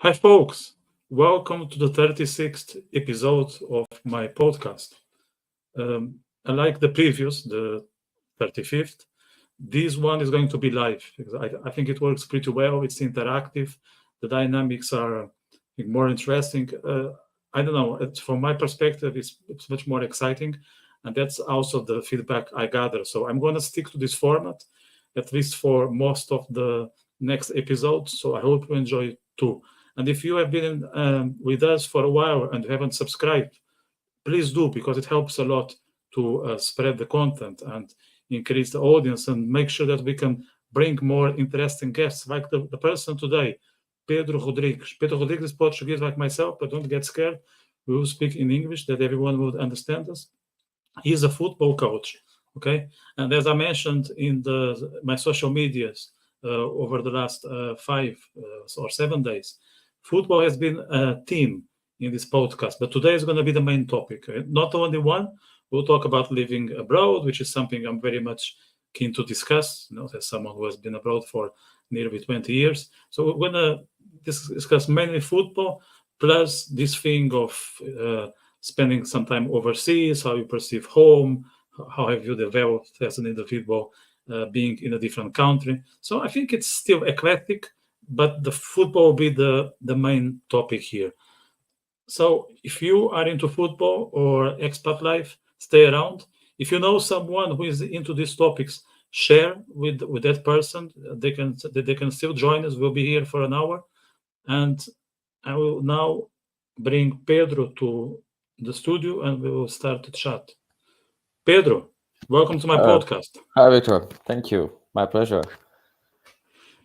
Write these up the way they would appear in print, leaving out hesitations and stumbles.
Hi, folks. Welcome to the 36th episode of my podcast. Unlike the previous, the 35th, this one is going to be live. I think it works pretty well. It's interactive. The dynamics are more interesting. I don't know. From my perspective, it's much more exciting. And that's also the feedback I gather. So I'm going to stick to this format, at least for most of the next episodes. So I hope you enjoy it too. And if you have been with us for a while and haven't subscribed, please do, because it helps a lot to spread the content and increase the audience and make sure that we can bring more interesting guests like the person today, Pedro Rodrigues. Pedro Rodrigues is Portuguese like myself, but don't get scared. We will speak in English that everyone will understand us. He's a football coach, okay? And as I mentioned in my social medias over the last 5 or 7 days, football has been a theme in this podcast, but today is going to be the main topic. Not only one, we'll talk about living abroad, which is something I'm very much keen to discuss, as someone who has been abroad for nearly 20 years. So we're going to discuss mainly football, plus this thing of spending some time overseas, how you perceive home, how have you developed as an individual being in a different country. So I think it's still eclectic, but the football will be the main topic here. So if you are into football or expat life, stay around. If you know someone who is into these topics, share with that person. They can still join us. We'll be here for an hour. And I will now bring Pedro to the studio and we will start the chat. Pedro, welcome to my podcast. Hi, Victor. Thank you. My pleasure.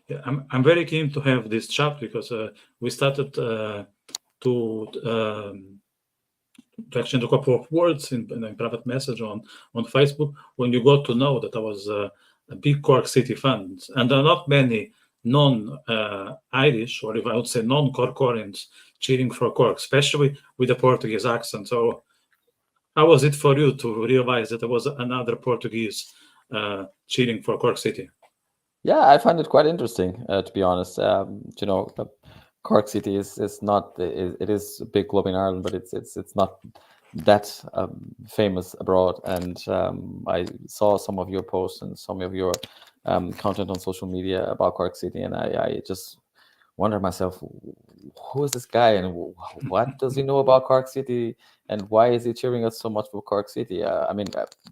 Yeah, I'm very keen to have this chat because we started to exchange a couple of words in a private message on Facebook when you got to know that I was a big Cork City fan. And there are not many non-Irish, or if I would say non-Corkorians, cheering for Cork, especially with a Portuguese accent. So how was it for you to realize that there was another Portuguese cheering for Cork City? Yeah, I find it quite interesting, to be honest. Cork City is not it is a big club in Ireland, but it's not that famous abroad. And I saw some of your posts and some of your content on social media about Cork City, and I just wonder myself, who is this guy and what does he know about Cork City, and why is he cheering us so much for Cork City?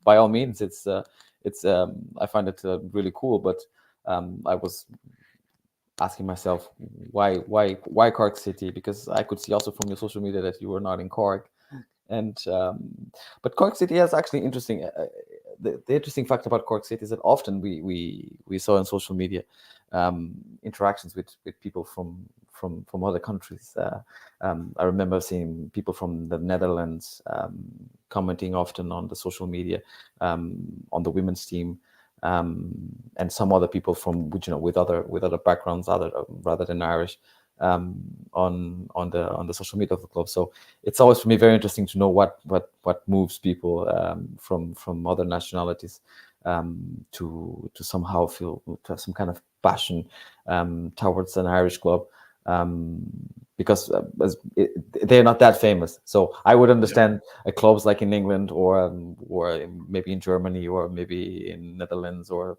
By all means, it's I find it really cool, but I was asking myself why Cork City, because I could see also from your social media that you were not in Cork, and but Cork City has actually interesting. The interesting fact about Cork City is that often we saw in social media interactions with people from other countries. I remember seeing people from the Netherlands commenting often on the social media on the women's team. And some other people from with other backgrounds rather than Irish on the social media of the club. So it's always for me very interesting to know what moves people from other nationalities to somehow feel to have some kind of passion towards an Irish club. Because they're not that famous, so I would understand clubs like in England or maybe in Germany or maybe in Netherlands or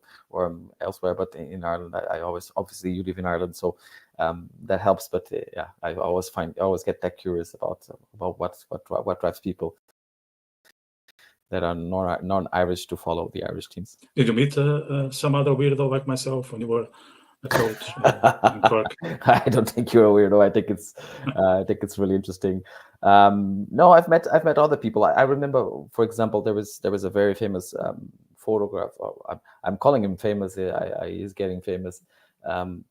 elsewhere. But in Ireland, I always, obviously you live in Ireland, so that helps. But I always get that curious about what drives people that are non-Irish to follow the Irish teams. Did you meet some other weirdo like myself when you were a coach in Cork? I don't think you're a weirdo. I think it's really interesting. No, I've met other people. I remember, for example, there was a very famous photographer. I'm calling him famous. He's getting famous.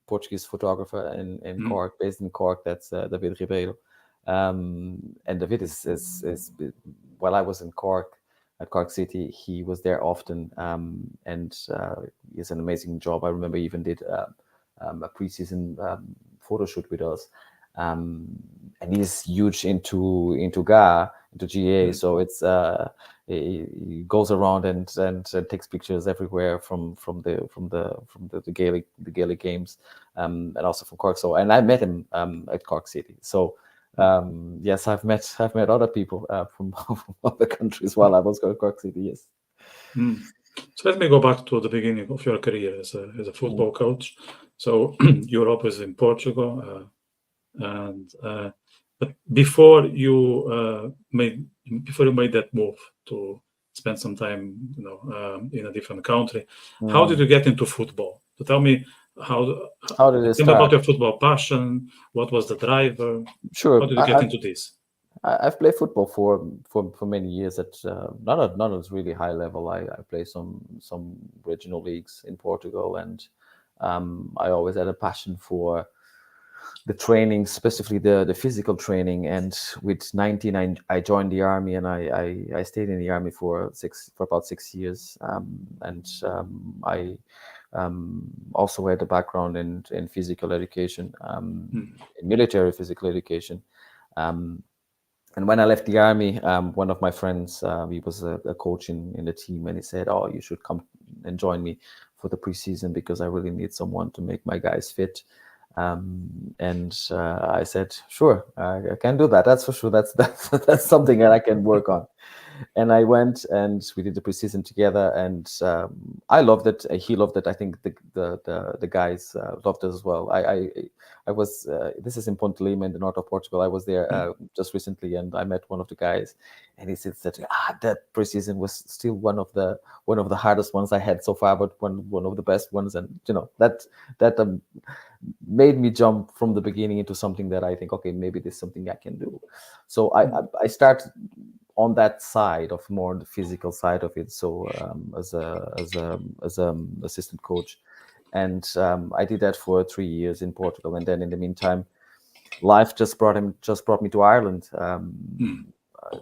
Portuguese photographer in Cork, based in Cork. That's David Ribeiro. And David is while I was in Cork, at Cork City, he was there often, and he has an amazing job. I remember he even did a preseason photo shoot with us, and he's huge into GA, GA. So it's he goes around and takes pictures everywhere from the Gaelic games, and also from Cork. So, and I met him at Cork City. So yes, I've met other people from other countries while I was going to Cork City. Yes. So let me go back to the beginning of your career as a football coach. So you're always in Portugal, and but before you made that move to spend some time, in a different country, how did you get into football? So tell me how did it tell me about start? your football passion. What was the driver? Sure. How did you get into this? I've played football for many years at not at really high level. I play some regional leagues in Portugal, and I always had a passion for the training, specifically the physical training. And with 19, I joined the army, and I stayed in the army for about 6 years. I also had a background in physical education, in military physical education. And when I left the army, one of my friends, he was a coach in the team, and he said, "Oh, you should come and join me for the preseason because I really need someone to make my guys fit." And I said, "Sure, I can do that. That's for sure. That's something that I can work on." And I went and we did the preseason together, and I loved it. He loved it. I think the guys loved it as well. I was this is in Ponte Lima in the north of Portugal. I was there just recently, and I met one of the guys, and he said that that preseason was still one of the hardest ones I had so far, but one of the best ones. And that made me jump from the beginning into something that I think, okay, maybe this is something I can do. So I start on that side of more the physical side of it. So as a assistant coach, and I did that for 3 years in Portugal, and then in the meantime, life just brought me to Ireland.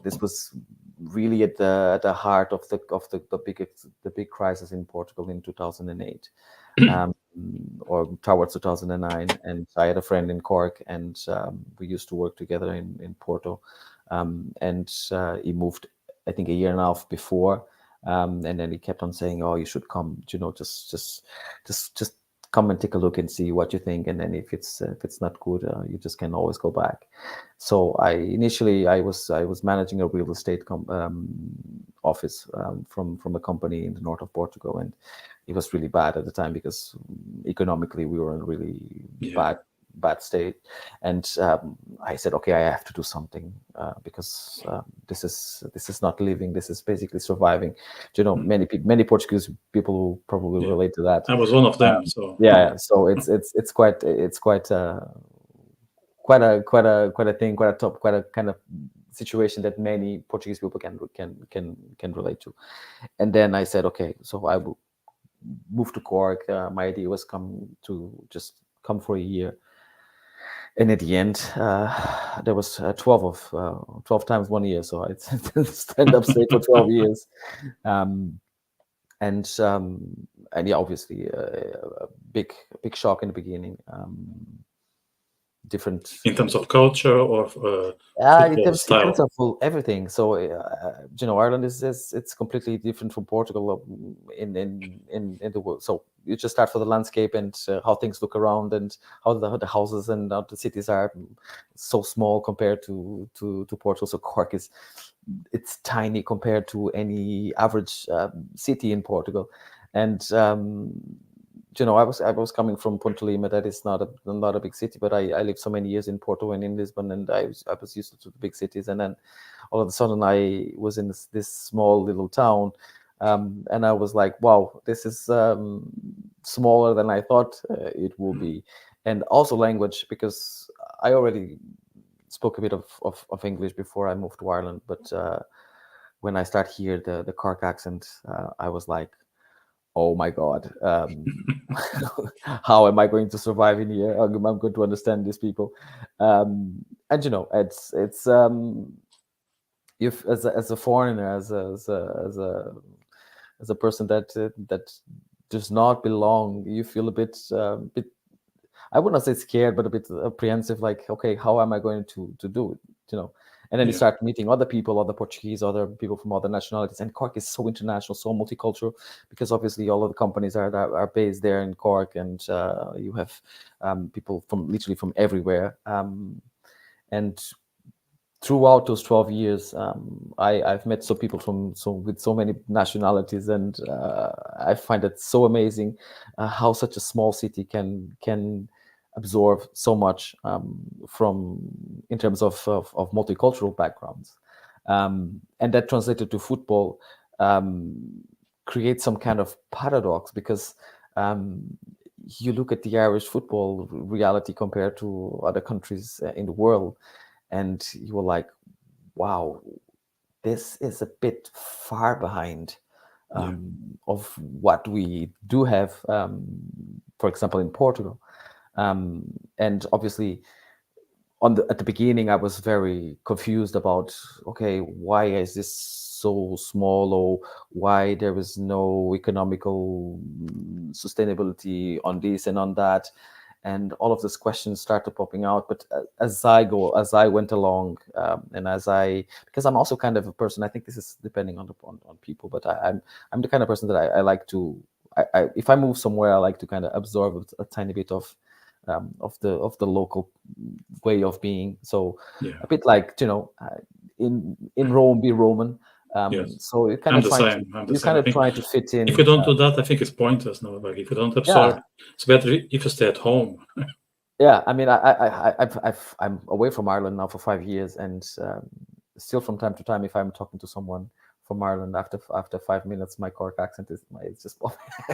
This was really at the heart of the big crisis in Portugal in 2008. Or towards 2009, and I had a friend in Cork, and we used to work together in Porto, and he moved, I think, a year and a half before, and then he kept on saying, "Oh, you should come, just come and take a look and see what you think, and then if it's not good, you just can always go back." So I was managing a real estate office from a company in the north of Portugal, and it was really bad at the time because economically we were in a really bad state. And I said, okay, I have to do something because this is not living. This is basically surviving. Many Portuguese people will probably relate to that. I was one of them. So so it's quite a thing, quite a kind of situation that many Portuguese people can relate to. And then I said, okay, so I will move to Cork. My idea was just come for a year, and at the end, there was 12 times 1 year, so I stand up stay for 12 years, and yeah, obviously a big shock in the beginning. Different in terms of culture or in style. terms of everything. So Ireland it's completely different from Portugal in the world. So you just start for the landscape and how things look around, and how the houses and how the cities are so small compared to Portugal. So Cork it's tiny compared to any average city in Portugal, and I was coming from Ponte Lima. That is not a big city, but I lived so many years in Porto and in Lisbon, and I was used to the big cities. And then all of a sudden, I was in this small little town, and I was like, "Wow, this is smaller than I thought it will be." And also language, because I already spoke a bit of English before I moved to Ireland, but when I start here, the Cork accent, I was like, oh my God, how am I going to survive in here? I'm going to understand these people. And it's if as a foreigner, as a person that does not belong, you feel a bit I would not say scared, but a bit apprehensive, like, okay, how am I going to do it? And then you Yeah. start meeting other people, other Portuguese, other people from other nationalities. And Cork is so international, so multicultural, because obviously all of the companies are based there in Cork, and you have people from literally from everywhere. And throughout those 12 years, I've met people with so many nationalities, and I find it so amazing how such a small city can absorb so much from in terms of multicultural backgrounds, and that translated to football creates some kind of paradox, because um, you look at the Irish football reality compared to other countries in the world, and you were like, wow, this is a bit far behind of what we do have, for example, in Portugal. And obviously, at the beginning, I was very confused about, okay, why is this so small, or why there is no economical sustainability on this and on that, and all of these questions started popping out. But as I went along, and because I'm also kind of a person, I think this is depending on people, but I'm the kind of person that I like to, if I move somewhere, I like to kind of absorb a tiny bit of the local way of being. So a bit like, in Rome, be Roman. Yes. So you're kind I'm of the trying same. I'm the you're same. kind I of think trying to fit in. if you don't do that, I think it's pointless. No, like if you don't absorb, it's better if you stay at home. Yeah, I mean, I'm away from Ireland now for 5 years, and still from time to time, if I'm talking to someone from Ireland, after 5 minutes, my Cork accent it's just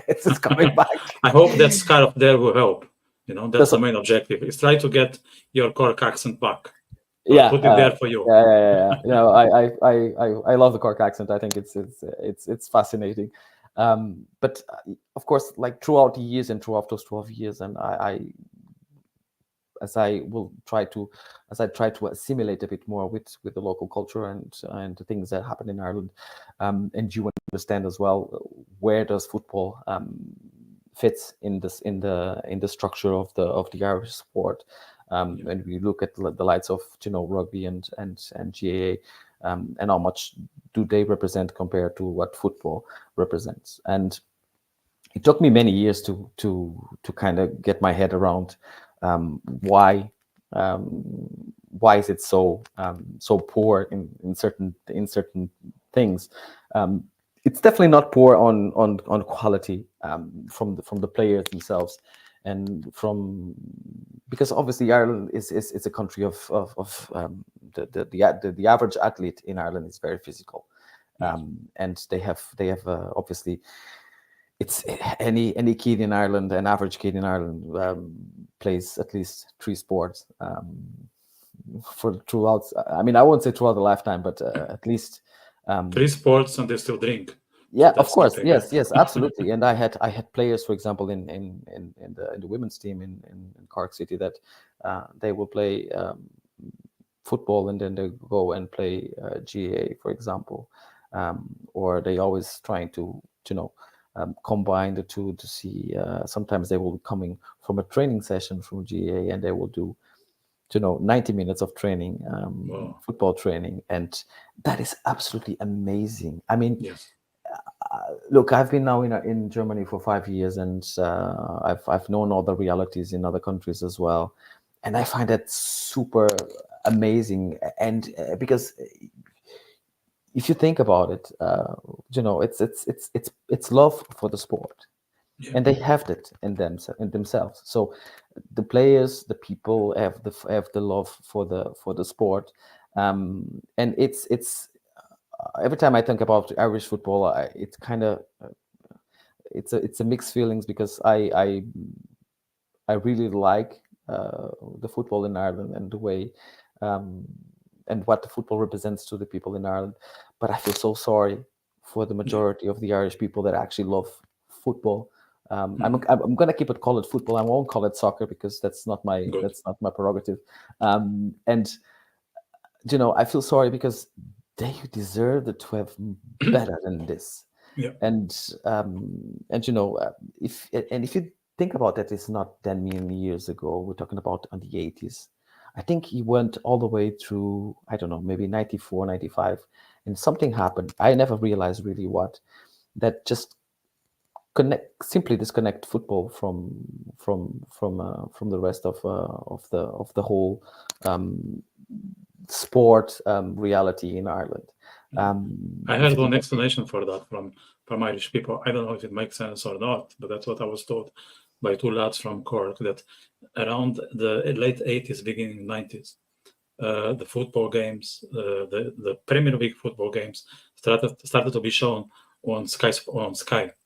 it's just coming back. I hope that Scarf there will help. That's the main objective. Is try to get your Cork accent back. Yeah, put it there for you. Yeah. I love the Cork accent. I think it's fascinating. But of course, like throughout the years and throughout those 12 years, and as I try to assimilate a bit more with the local culture and the things that happen in Ireland, and you understand as well, where does football fits in the structure of the Irish sport. When we look at the likes of rugby and GAA, and how much do they represent compared to what football represents. And it took me many years to kind of get my head around why is it so poor in certain things. It's definitely not poor on quality from the players themselves, and because obviously Ireland is a country of the average athlete in Ireland is very physical, and they have obviously, it's any kid in Ireland, an average kid in Ireland, plays at least 3 sports throughout. I mean, I won't say throughout the lifetime, but at least 3 sports, and they still drink. Yeah, of course. Yes, absolutely. And I had players, for example, in the women's team in Cork City, that they will play football, and then they go and play GAA, for example, or they always trying to combine the two to see. Sometimes they will be coming from a training session from GAA, and they will do 90 minutes of training, football training, and that is absolutely amazing. I mean, yes. Look, I've been now in Germany for 5 years, and I've known all the realities in other countries as well, and I find that super amazing. And because if you think about it, it's love for the sport, and they have that in themselves. So the players, the people have the love for the sport, and it's every time I think about Irish football, it's kind of it's a mixed feelings, because I really like the football in Ireland, and the way and what the football represents to the people in Ireland. But I feel so sorry for the majority of the Irish people that actually love football. I'm gonna call it football. I won't call it soccer, because that's not my prerogative. And I feel sorry, because they deserve to have better than this. Yeah. And if you think about that, it's not that many years ago. We're talking about on the 80s. I think he went all the way through, I don't know, maybe 94, 95, and something happened. I never realized really what, that just simply disconnect football from the rest of the whole sport reality in Ireland. I If heard you one think, explanation for that from Irish people. I don't know if it makes sense or not, but that's what I was told by two lads from Cork, that around the late 80s, beginning 90s, the football games, the Premier League football games started to be shown on Sky,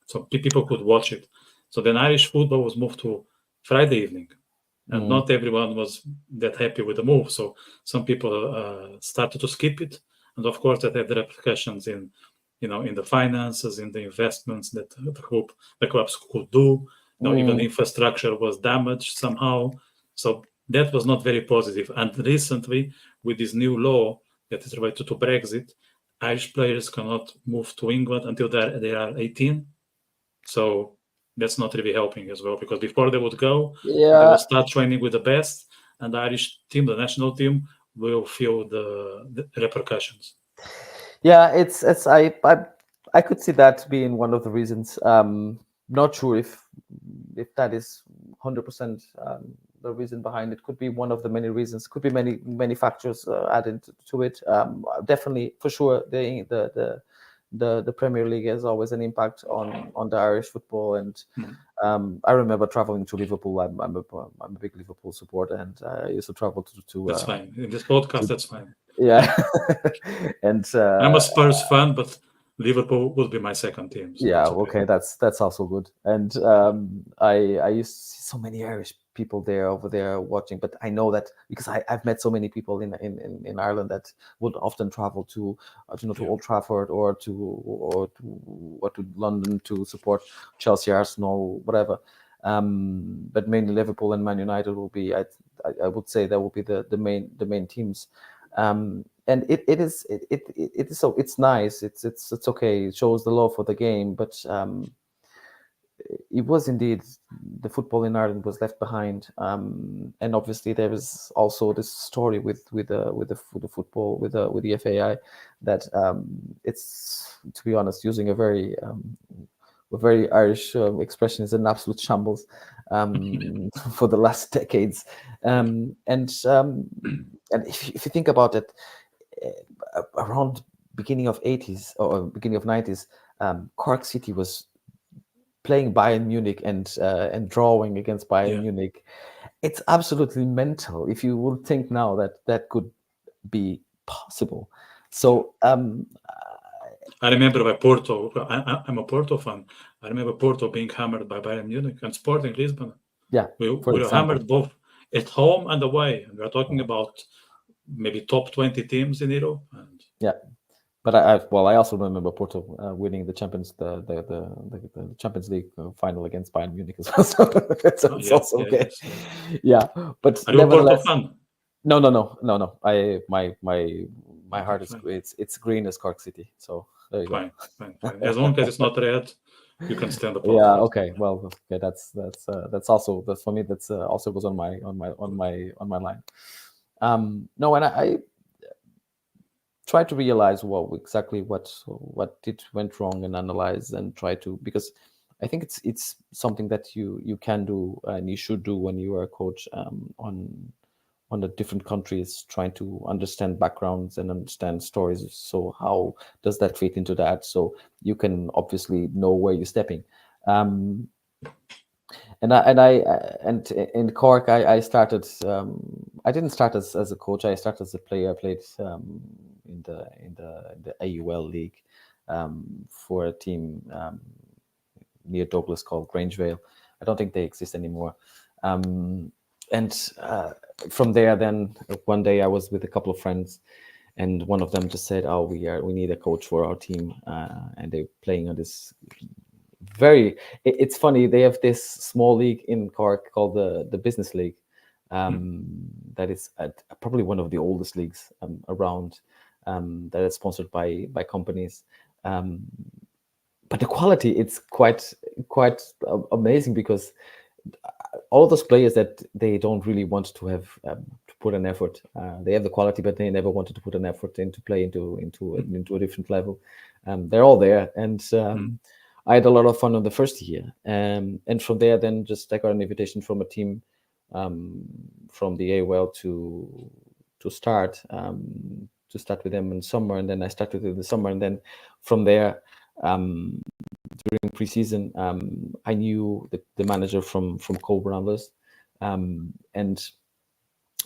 so people could watch it. So then Irish football was moved to Friday evening, and not everyone was that happy with the move. So some people started to skip it, and of course that had the repercussions in, in the finances, in the investments that the clubs could do. Even the infrastructure was damaged somehow. So that was not very positive. And recently, with this new law that is related to Brexit, Irish players cannot move to England until they are 18. So that's not really helping as well, because before they would go, they will yeah, start training with the best, and the Irish team, the national team, will feel the repercussions. yeah, it's I could see that being one of the reasons. Not sure if that is 100% the reason behind it. Could be one of the many reasons. Could be many factors added to it. Definitely, for sure, the Premier League has always an impact on the Irish football. And I remember traveling to Liverpool. I'm a big Liverpool supporter, and I used to travel to That's fine. In this podcast, that's fine. yeah. And I'm a Spurs fan, but Liverpool would be my second team, so yeah, that's okay. okay, that's also good. And I used to see so many Irish people over there watching, but I know that because I've met so many people in Ireland that would often travel to to Old Trafford or to London to support Chelsea, Arsenal, whatever. But mainly Liverpool and Man United will be, I would say, that will be the main teams. And it is, so it's nice, it's okay, it shows the love for the game, but it was indeed, the football in Ireland was left behind. And obviously there is also this story with the football, with the FAI, that it's, to be honest, using a very Irish expression, is an absolute shambles for the last decades. And if you think about it, around beginning of 80s or beginning of 90s, Cork City was playing Bayern Munich and drawing against Bayern Munich. It's absolutely mental if you would think now that could be possible. So I remember by Porto. I'm a Porto fan. I remember Porto being hammered by Bayern Munich and Sporting Lisbon. yeah, We for were example, hammered both at home and away. And we are talking about maybe top 20 teams in Europe. And yeah. But I also remember Porto winning the Champions League final against Bayern Munich as well. So it's also okay. Yes. Yeah, but Are you a Porto nevertheless, fan? no. My heart is, it's green as Cork City. So there you go. Fine. As long as it's not red, you can stand the podcast. Yeah. Okay. Well. Okay. That's also, that's for me. That's also goes on my line. No, and I try to realize exactly what went wrong, and analyze and try to, because I think it's something that you can do and you should do when you are a coach on the different countries, trying to understand backgrounds and understand stories. So how does that fit into that? So you can obviously know where you're stepping. And in Cork, I started. I didn't start as a coach. I started as a player. I played in the AUL league for a team near Douglas called Grangevale. I don't think they exist anymore. And from there, then one day I was with a couple of friends, and one of them just said, "Oh, we need a coach for our team," and they're playing on this it's funny. They have this small league in Cork called the Business League. That is probably one of the oldest leagues around. That is sponsored by companies. But the quality, it's quite amazing, because all those players that they don't really want to have to put an effort. They have the quality, but they never wanted to put an effort into play into a different level. They're all there, and I had a lot of fun on the first year. And from there, then just I got an invitation from a team from the AWL to start with them in summer, and then I started in the summer, and then from there. During preseason, I knew the manager from Cole Ramblers, and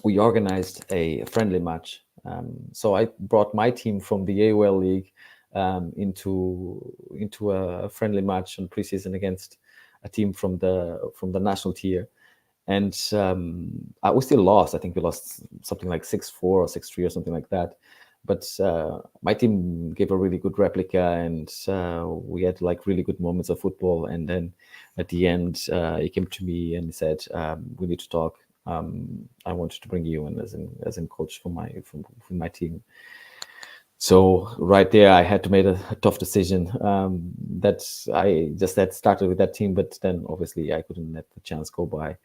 we organized a friendly match. So I brought my team from the AOL League into a friendly match on preseason against a team from the national tier, and we still lost. I think we lost something like 6-4 or 6-3 or something like that. But my team gave a really good replica, and we had like really good moments of football. And then at the end, he came to me and he said, "We need to talk. I wanted to bring you in as in coach for my team." So right there, I had to make a tough decision. That I just had started with that team, but then obviously I couldn't let the chance go by.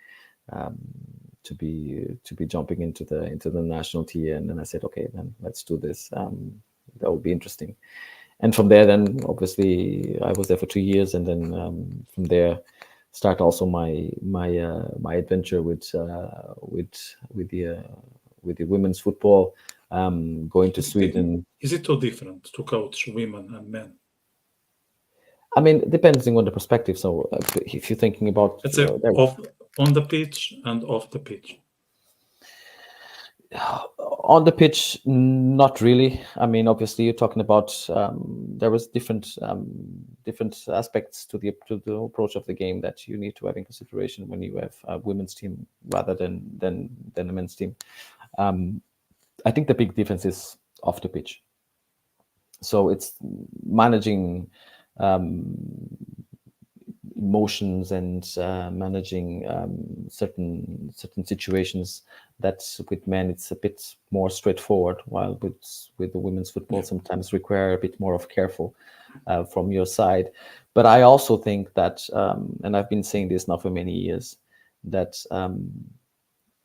To be jumping into the national tier, and then I said, okay, then let's do this. That would be interesting. And from there, then obviously I was there for 2 years, and then from there start also my adventure with the women's football. Going to Sweden. Is it too different to coach women and men? I mean, depending on the perspective. So if you're thinking about, let's say, on the pitch and off the pitch. On the pitch, not really. I mean, obviously, you're talking about there was different aspects to the approach of the game that you need to have in consideration when you have a women's team rather than a men's team. I think the big difference is off the pitch. So it's managing emotions and managing certain situations that with men it's a bit more straightforward, while with the women's football sometimes require a bit more of careful from your side. But I also think that, and I've been saying this now for many years, that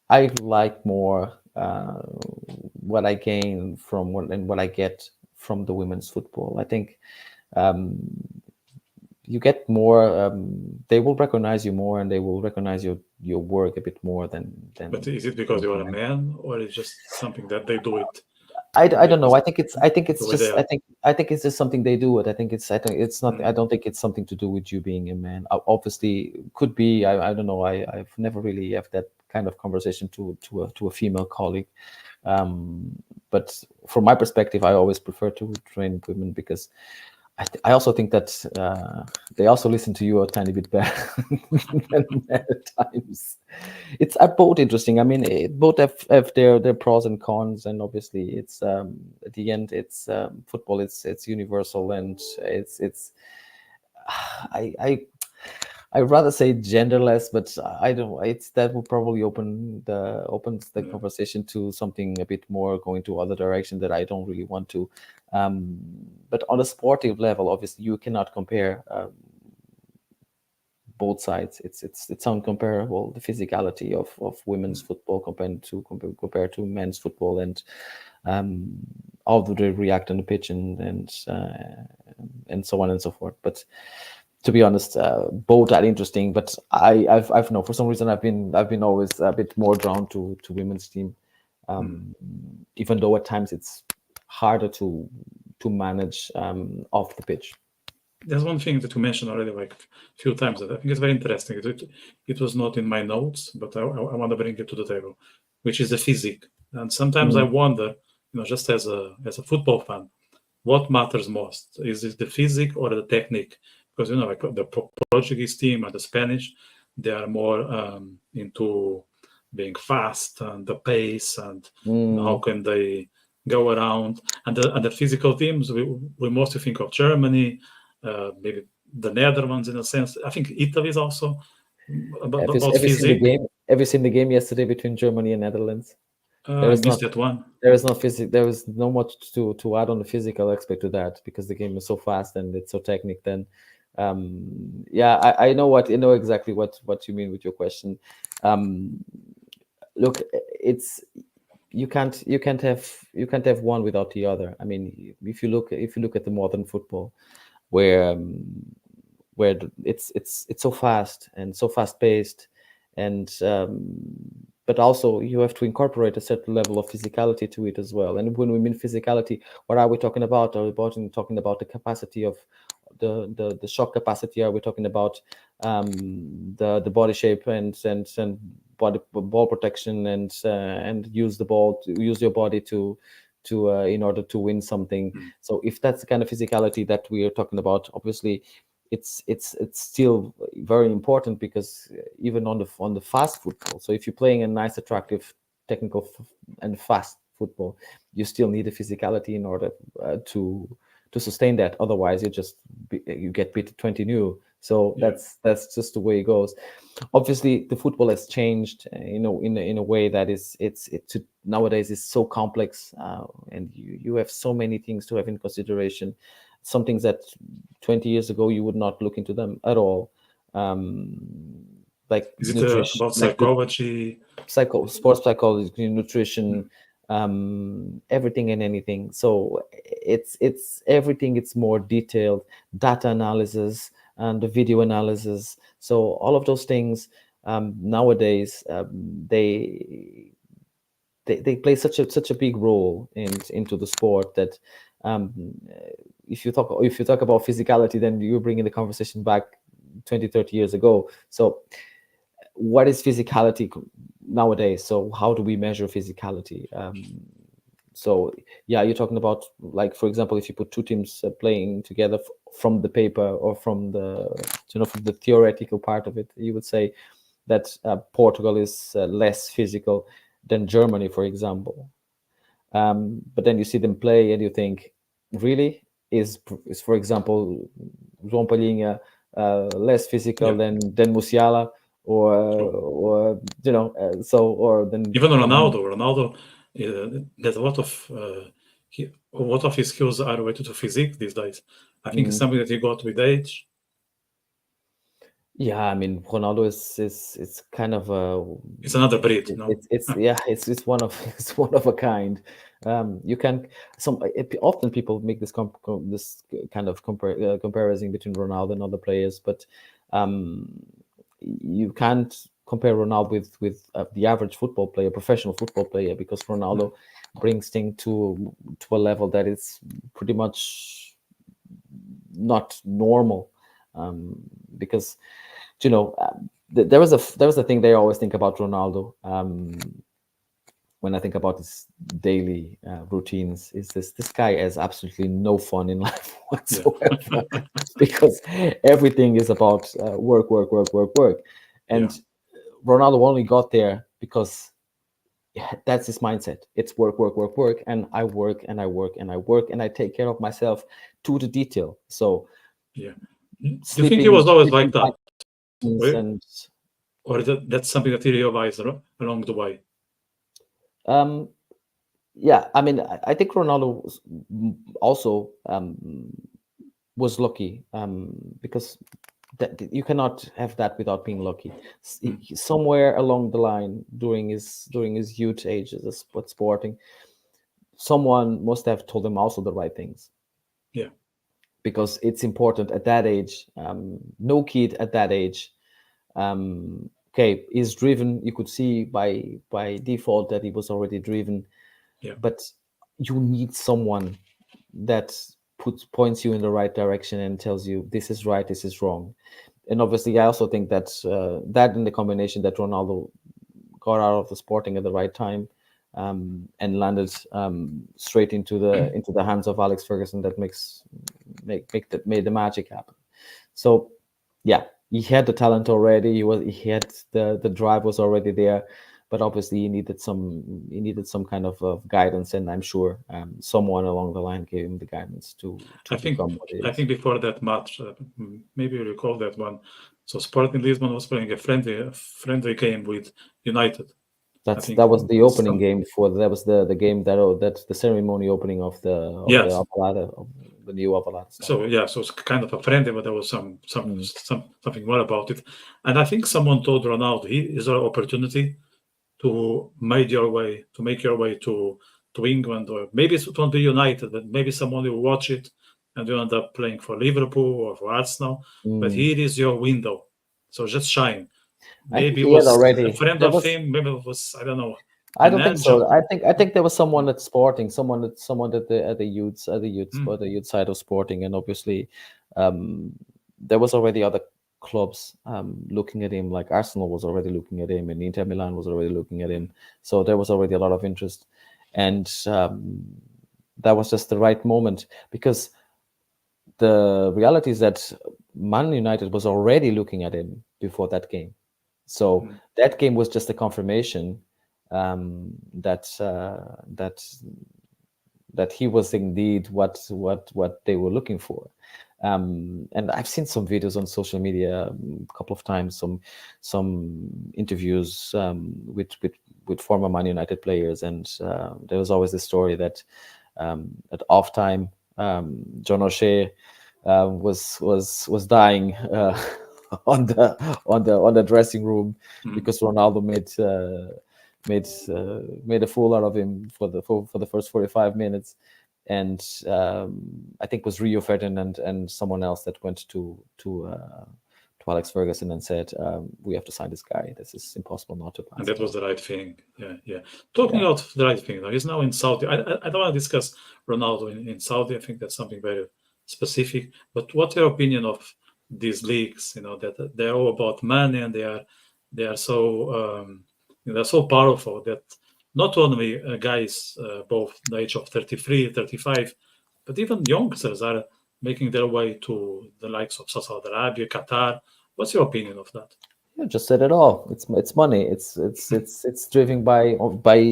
I like more what I gain from what I get from the women's football. I think you get more. They will recognize you more, and they will recognize your work a bit more than. But is it because you are a man, or is it just something that they do it? I don't know. I think it's just. I think it's just something they do it. I think it's not. I don't think it's something to do with you being a man. Obviously, could be. I don't know. I've never really had that kind of conversation to a female colleague. But from my perspective, I always prefer to train women because I also think that they also listen to you a tiny bit better than men at times. It's both interesting. I mean, both have their pros and cons, and obviously, it's at the end, it's football. It's universal, and it's. I'd rather say genderless, but I don't. It's that will probably opens the conversation to something a bit more going to other direction that I don't really want to. But on a sportive level, obviously, you cannot compare both sides. It's uncomparable, the physicality of women's football compared to men's football, and how do they react on the pitch and so on and so forth. But to be honest, both are interesting, but I've known for some reason I've been always a bit more drawn to women's team, even though at times it's harder to manage off the pitch. There's one thing that you mentioned already like a few times that I think is very interesting. It was not in my notes, but I want to bring it to the table, which is the physique. And sometimes I wonder, just as a football fan, what matters most? Is it the physique or the technique? Because like the Portuguese team and the Spanish, they are more into being fast and the pace and how can they go around. And the physical teams, we mostly think of Germany, maybe the Netherlands in a sense. I think Italy is also about physique. Have you seen the game yesterday between Germany and Netherlands? I missed that one. There is no physics. There is no much to add on the physical aspect to that because the game is so fast and it's so technical. Then I know exactly what you mean with your question. Um, Look, it's you can't have one without the other. I mean, if you look at the modern football, where it's so fast and so fast paced, and but also you have to incorporate a certain level of physicality to it as well. And when we mean physicality, what are we talking about? Are we talking about the capacity of the shock capacity? Are we talking about the body shape and ball protection and use your body to in order to win something? So if that's the kind of physicality that we are talking about, obviously it's still very important, because even on the fast football, so if you're playing a nice, attractive, technical and fast football, you still need a physicality in order to sustain that. Otherwise, you get beat 20-0. So that's just the way it goes. Obviously, the football has changed, in a way that nowadays is so complex, and you have so many things to have in consideration. Some things that 20 years ago you would not look into them at all, like Is it nutrition, about like psychology? sports psychology, nutrition, everything and anything. So it's everything. It's more detailed data analysis and the video analysis. So all of those things, nowadays, they play such a big role into the sport that, um, if you talk about physicality, then you bring in the conversation back 20-30 years ago. So what is physicality nowadays? So how do we measure physicality? So yeah, you're talking about, like, for example, if you put two teams playing together from the paper, or from the theoretical part of it, you would say that Portugal is less physical than Germany, for example. But then you see them play and you think, really, is for example, João Palhinha less physical Yeah. than Musiala, or or than Even Ronaldo, there's a lot of a lot of his skills are related to physique these days. I think it's something that he got with age. Yeah, I mean, Ronaldo is kind of It's another breed, no? it's one of it's one of a kind. You can often people make this kind of comparison between Ronaldo and other players, but um, you can't compare Ronaldo with the average football player, professional football player, because Ronaldo brings things to a level that is pretty much not normal, because there was a thing they always think about Ronaldo, when I think about his daily routines, is this guy has absolutely no fun in life whatsoever, because everything is about work, work, work, work, work. And Ronaldo only got there because that's his mindset. It's work, work, work, work, and I work and I work and I work and I take care of myself to the detail. So Do you think he was always like that? Or that's something that he realized along the way? Yeah, I mean, I think Ronaldo also was lucky, because you cannot have that without being lucky. Somewhere along the line, during his youth ages as sporting, someone must have told him also the right things. Yeah. Because it's important at that age. No kid at that age, okay, is driven. You could see by default that he was already driven. Yeah. But you need someone that points you in the right direction and tells you this is right, this is wrong. And obviously, I also think that that in the combination that Ronaldo got out of the Sporting at the right time, and landed straight into the hands of Alex Ferguson, that made the magic happen. So yeah, he had the talent already. He had the drive was already there, but obviously he needed some kind of guidance, and I'm sure someone along the line gave him the guidance to become what he is. I think before that match, maybe you recall that one. So Sporting Lisbon was playing a friendly game with United, That was the opening some, game for that was the game that the ceremony opening of the yes. Ovalada, of the new Ovalada. So yeah, so it's kind of a friendly, but there was Mm. something more about it. And I think someone told Ronaldo, is there an opportunity to make your way to England, or maybe it won't be United, but maybe someone will watch it and you end up playing for Liverpool or for Arsenal. But here is your window, so just shine. I think Maybe it he had was already. a friend There of was. him. Maybe it was, I don't know, I an don't think angel. so. I think there was someone at Sporting, someone at the youths or the youth side of Sporting, and obviously, there was already other clubs looking at him. Like Arsenal was already looking at him, and Inter Milan was already looking at him. So there was already a lot of interest, and that was just the right moment, because the reality is that Man United was already looking at him before that game. So that game was just a confirmation that he was indeed what they were looking for. And I've seen some videos on social media a couple of times, some interviews with former Man United players, and there was always the story that at off time, John O'Shea was dying on the dressing room because Ronaldo made a fool out of him for the first 45 minutes, and I think it was Rio Ferdinand and someone else that went to Alex Ferguson and said, we have to sign this guy. This is impossible not to pass. And that was the right thing. Yeah. Talking about the right thing, he's now in Saudi. I don't want to discuss Ronaldo in Saudi. I think that's something very specific. But what's your opinion of these leagues? That they're all about money, and they are so they're so powerful that not only guys both the age of 33, 35, but even youngsters are making their way to the likes of Saudi Arabia, Qatar. What's your opinion of that? You just said it all. It's money. It's driven by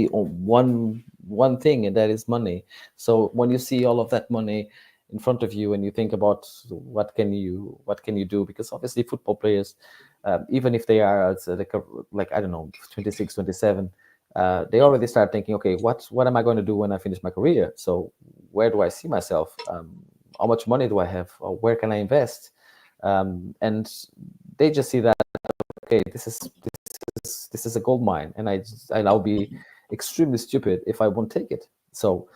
one thing, and that is money. So when you see all of that money in front of you, and you think about what can you do, because obviously football players, even if they are like I don't know, 26, 27, they already start thinking, okay, what am I going to do when I finish my career? So where do I see myself? How much money do I have? Or where can I invest? And they just see that, okay, this is a gold mine, and I'll be extremely stupid if I won't take it. So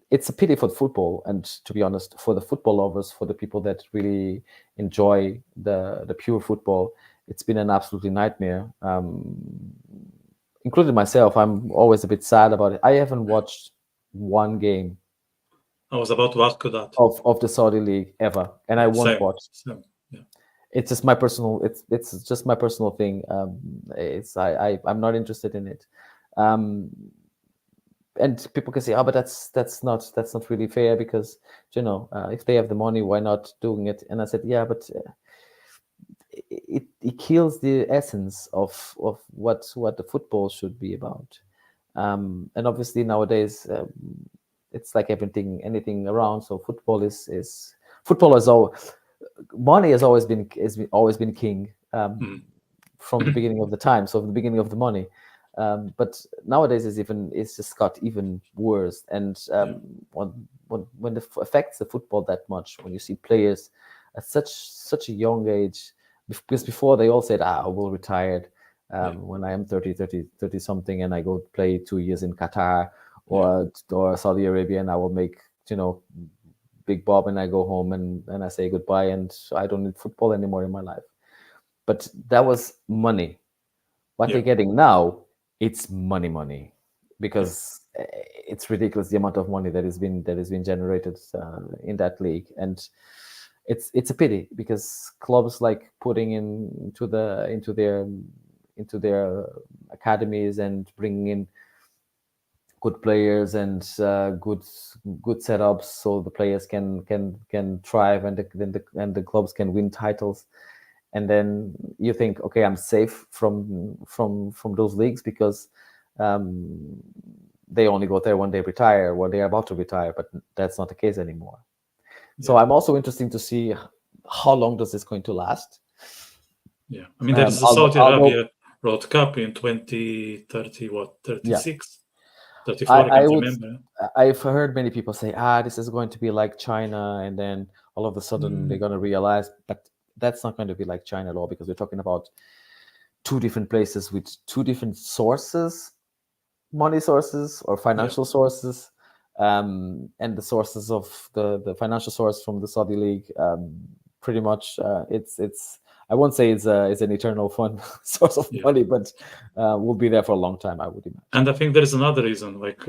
it's a pity for football, and to be honest, for the football lovers, for the people that really enjoy the pure football, it's been an absolutely nightmare. Including myself, I'm always a bit sad about it. I haven't watched one game. I was about to ask you that. Of the Saudi League ever, and I won't watch. Same. Yeah. It's just my personal. It's just my personal thing. I'm not interested in it. And people can say, "Oh, but that's not really fair, because if they have the money, why not doing it?" And I said, "Yeah, but it kills the essence of what the football should be about." And obviously nowadays, it's like anything around. So football is all. Money has always been king from the beginning of the time. So from the beginning of the money, but nowadays it's just got even worse. And when it affects the football that much, when you see players at such a young age, because before they all said, I will retire when I am 30 something, and I go play 2 years in Qatar or Saudi Arabia, and I will make big bob, and I go home and I say goodbye, and I don't need football anymore in my life. But that was money. What they're getting now, it's money, because it's ridiculous, the amount of money that has been generated in that league. And it's a pity, because clubs like putting into their academies and bringing in good players and good setups, so the players can thrive, and the clubs can win titles. And then you think, okay, I'm safe from those leagues, because they only go there when they retire, when they're about to retire. But that's not the case anymore. So I'm also interested to see how long does this going to last. Yeah, I mean, there's the Saudi Arabia World Cup in 2030, what, Yeah. 36, 34, I I can't would. remember. I've heard many people say, this is going to be like China, and then all of a sudden they're going to realize, but that's not going to be like China at all, because we're talking about two different places with two different sources, money sources or financial sources, and the sources of the financial source from the Saudi League. Pretty much, it's. I won't say it's an eternal fund source of money, but will be there for a long time, I would imagine. And I think there is another reason, like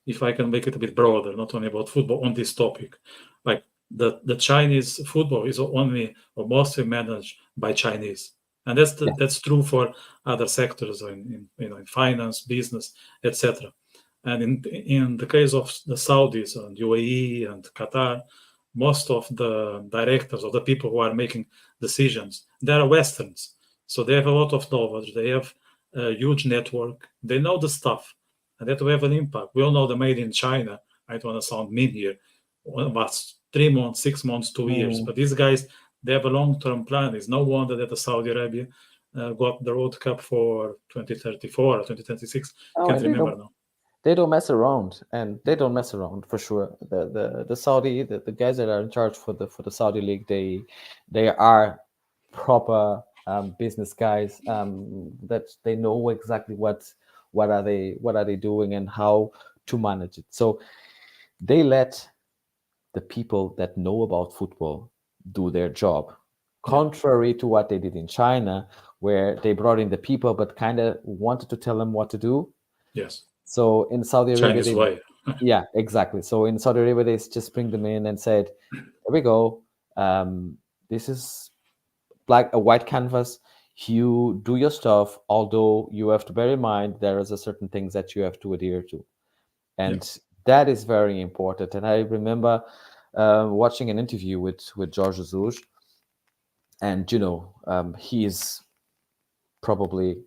if I can make it a bit broader, not only about football on this topic, like the Chinese football is only or mostly managed by Chinese, and that's true for other sectors in finance, business, etc. And in the case of the Saudis and UAE and Qatar, most of the directors or the people who are making decisions, they are Westerns, so they have a lot of knowledge. They have a huge network. They know the stuff, and that will have an impact. We all know the made in China. I don't want to sound mean here. About 3 months, 6 months, 2 years. But these guys, they have a long-term plan. It's no wonder that the Saudi Arabia got the World Cup for 2034 or 2026. Can't remember now. They don't mess around, and they don't mess around for sure. The Saudi, the guys that are in charge for the Saudi League, they are proper business guys, that they know exactly what are they doing and how to manage it. So they let the people that know about football do their job, contrary to what they did in China, where they brought in the people but kind of wanted to tell them what to do. Yes. So in Saudi Arabia, Chinese way. yeah, exactly. So in Saudi Arabia, they just bring them in and said, "Here we go. This is like a white canvas. You do your stuff, although you have to bear in mind there is a certain things that you have to adhere to, and that is very important." And I remember watching an interview with George Jesus, and he is probably,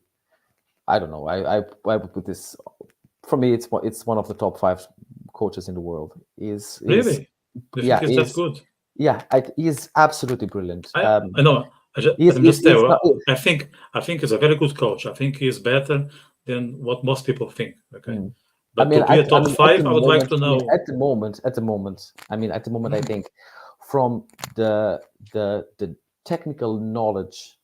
I don't know, I would put this, for me, it's one of the top 5 coaches in the world. Really? You think it's that good? Yeah, he is absolutely brilliant. I know. I'm just there. I think he's a very good coach. I think he's better than what most people think. Okay. But to be a top 5, I would like to know. At the moment, I think from the technical knowledge,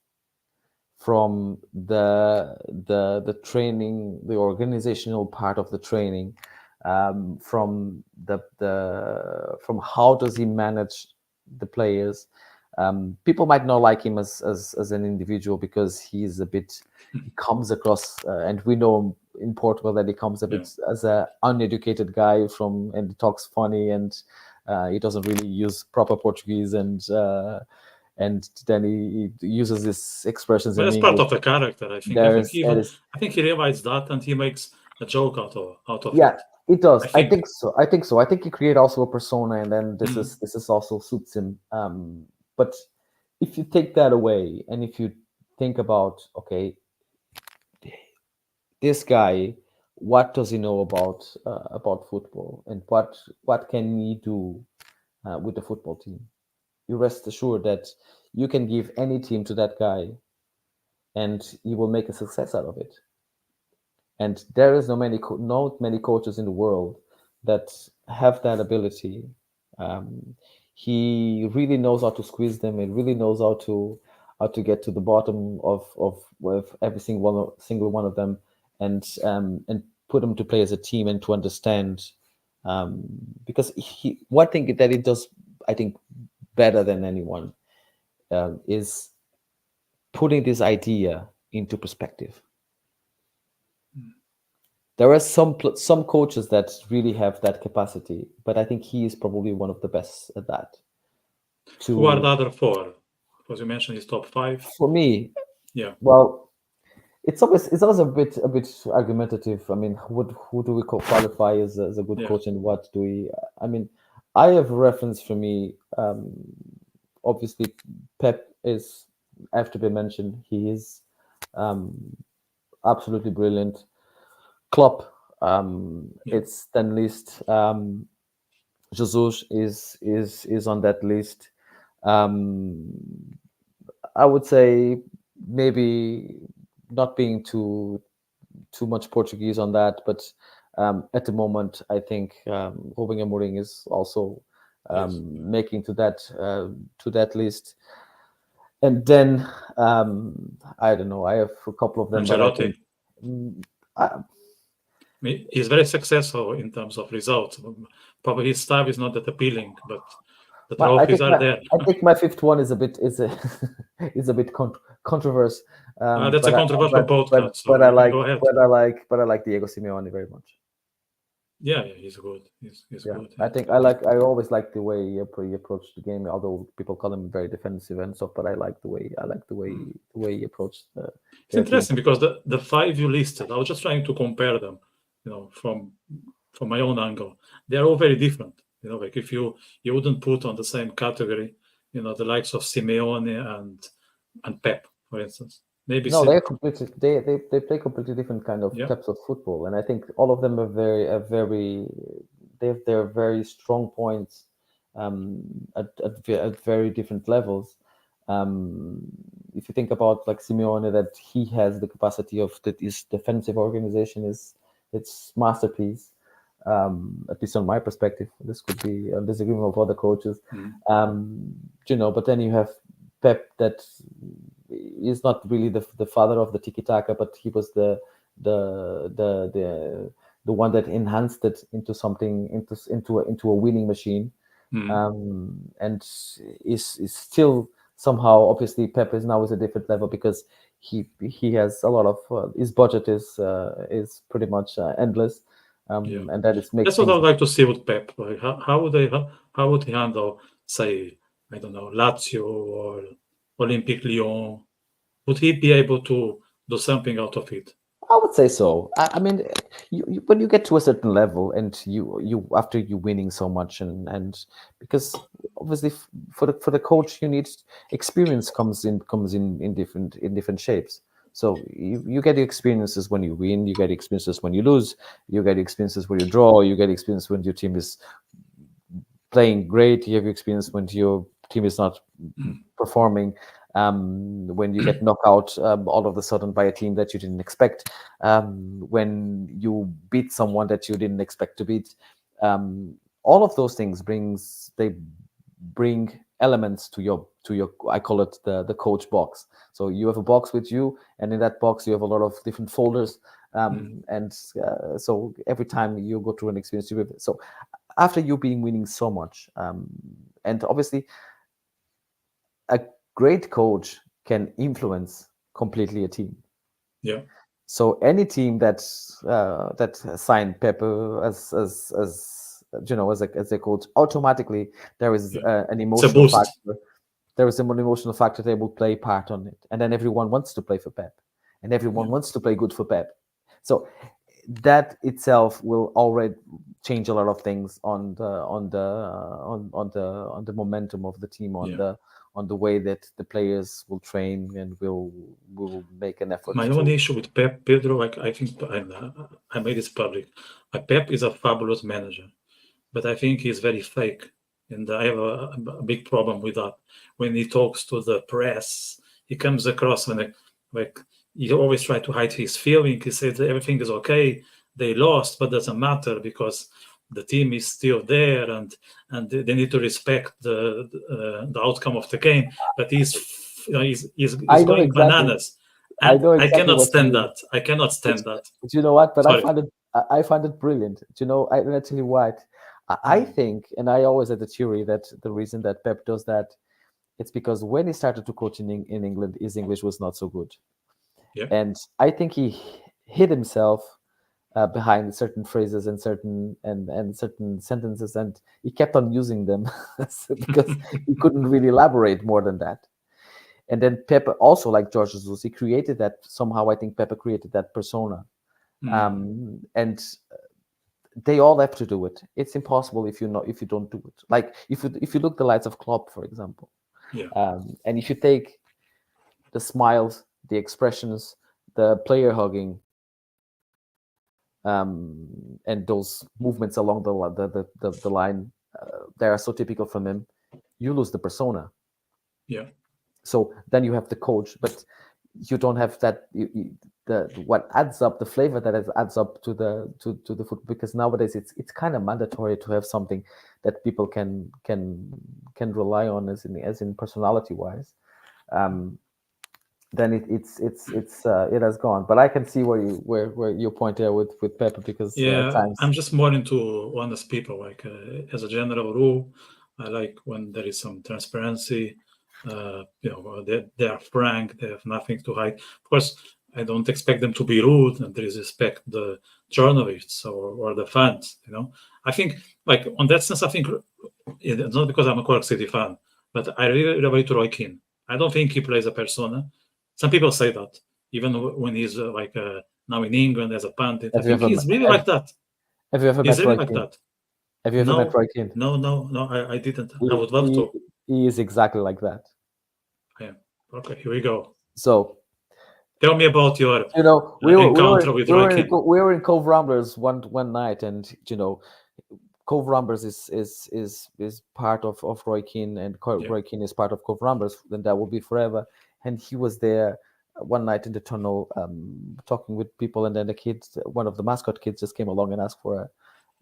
from the training, the organizational part of the training, from from how does he manage the players. People might not like him as an individual, because he comes across, and we know in Portugal that he comes a bit as an uneducated guy and he talks funny, and he doesn't really use proper Portuguese, and then he uses these expressions. But that's part of the character, I think. I think he realized that, and he makes a joke out of it. It does. I think so. I think he created also a persona, and then this is also suits him. But if you take that away, and if you think about, okay, this guy, what does he know about football, and what can he do with the football team? You rest assured that you can give any team to that guy, and he will make a success out of it. And there is not many coaches in the world that have that ability. He really knows how to squeeze them, and really knows how to get to the bottom of every single one of them, and put them to play as a team, and to understand. Because one thing that he does, I think, better than anyone, is putting this idea into perspective. There are some coaches that really have that capacity, but I think he is probably one of the best at that. Who are the other 4? Because you mentioned his top 5. For me, well, it's always a bit argumentative. I mean, who do we qualify as a good coach, and what do we? I mean, I have a reference for me. Obviously, Pep have to be mentioned. He is absolutely brilliant. Klopp, it's then list. Jesus is on that list. I would say maybe not being too much Portuguese on that, but at the moment, I think Ruben Amorim is also making to that list. And then I don't know. I have a couple of them, but I Ancelotti. think He's very successful in terms of results. Probably his style is not that appealing, but the trophies are there. I think my fifth one is a bit is a bit controversial. That's a controversial podcast. So But I go ahead. like Diego Simeone very much. Yeah, he's good. He's good. I always like the way he approached the game, although people call him very defensive and stuff. But I like the way he approached. It's interesting because the five you listed, I was just trying to compare them, from my own angle. They are all very different. Like if you wouldn't put on the same category, the likes of Simeone and Pep, for instance. Maybe no, they're completely they play completely different kind of types of football, and I think all of them are they have their very strong points at very different levels. If you think about like Simeone, that he has the capacity of that his defensive organization is its masterpiece. At least on my perspective, this could be a disagreement of other coaches. But then you have Pep that is not really the father of the tiki taka, but he was the one that enhanced it into something into a winning machine, and is still somehow, obviously Pep is now at a different level because he has a lot of his budget is pretty much endless. And that is that's what I'd like to see with Pep. Like how would he handle, say, I don't know, Lazio or Olympique Lyon? Would he be able to do something out of it? I would say so. I mean, when you get to a certain level, and you after you winning so much, and because obviously for the coach you need experience comes in different shapes. So you get the experiences when you win, you get experiences when you lose, you get experiences when you draw, you get experience when your team is playing great, you have experience when your team is not performing, when you get knocked out all of a sudden by a team that you didn't expect, when you beat someone that you didn't expect to beat. All of those things bring elements to your I call it the coach box. So you have a box with you, and in that box you have a lot of different folders, and so every time you go through an experience, so after you being winning so much, and obviously a great coach can influence completely a team. Yeah. So any team that signed Pepe as a coach, automatically there is an emotional factor. There is an emotional factor that will play part on it, and then everyone wants to play for Pep, and everyone wants to play good for Pep. So that itself will already change a lot of things on the momentum of the team, on the way that the players will train and will make an effort. My only issue with Pep, Pedro, I think I made this public. Pep is a fabulous manager, but I think he's very fake, and I have a big problem with that. When he talks to the press, he comes across like he always tries to hide his feeling. He says everything is okay, they lost, but doesn't matter because the team is still there, and they need to respect the outcome of the game. But he's going bananas. And I cannot stand that. I cannot stand that. Do you know what? But I find it brilliant. Do you know? I tell you what. I think, and I always had the theory that the reason that Pep does that, it's because when he started to coach in England, his English was not so good. Yeah. And I think he hid himself behind certain phrases and certain sentences, and he kept on using them because he couldn't really elaborate more than that. And then Pep also, like George Jesus, he created that somehow. I think Pep created that persona, and they all have to do it. It's impossible if you don't do it. Like if you look the likes of Klopp, for example, and if you take the smiles, the expressions, the player hugging, and those movements along the line, they are so typical from him. You lose the persona. Yeah. So then you have the coach, but you don't have that the what adds up, the flavor that adds up to the food, because nowadays it's kind of mandatory to have something that people can rely on as in personality wise. Then it has gone. But I can see where you point there with Pepper, because at Yeah, times I'm just more into honest people. Like as a general rule, I like when there is some transparency. They are frank. They have nothing to hide. Of course, I don't expect them to be rude and disrespect the journalists or the fans. I think, like, on that sense, I think it's not because I'm a Cork City fan, but I really relate to Roy Keane. I don't think he plays a persona. Some people say that, even when he's now in England as a pundit. I have you think ever he's really like that. have you ever He's met really Roy like Keane? that. Have you ever met No, Roy Keane? no, I didn't. I He, would love he to. he is exactly like that. Yeah. Okay, here we go. So Tell me about your we encounter with Roy Keane. were in Cove Ramblers one night, and Cove Ramblers is part of Roy Keane, and Roy Keane is part of Cove Ramblers, and that will be forever. And he was there one night in the tunnel, talking with people, and then the kids, one of the mascot kids, just came along and asked for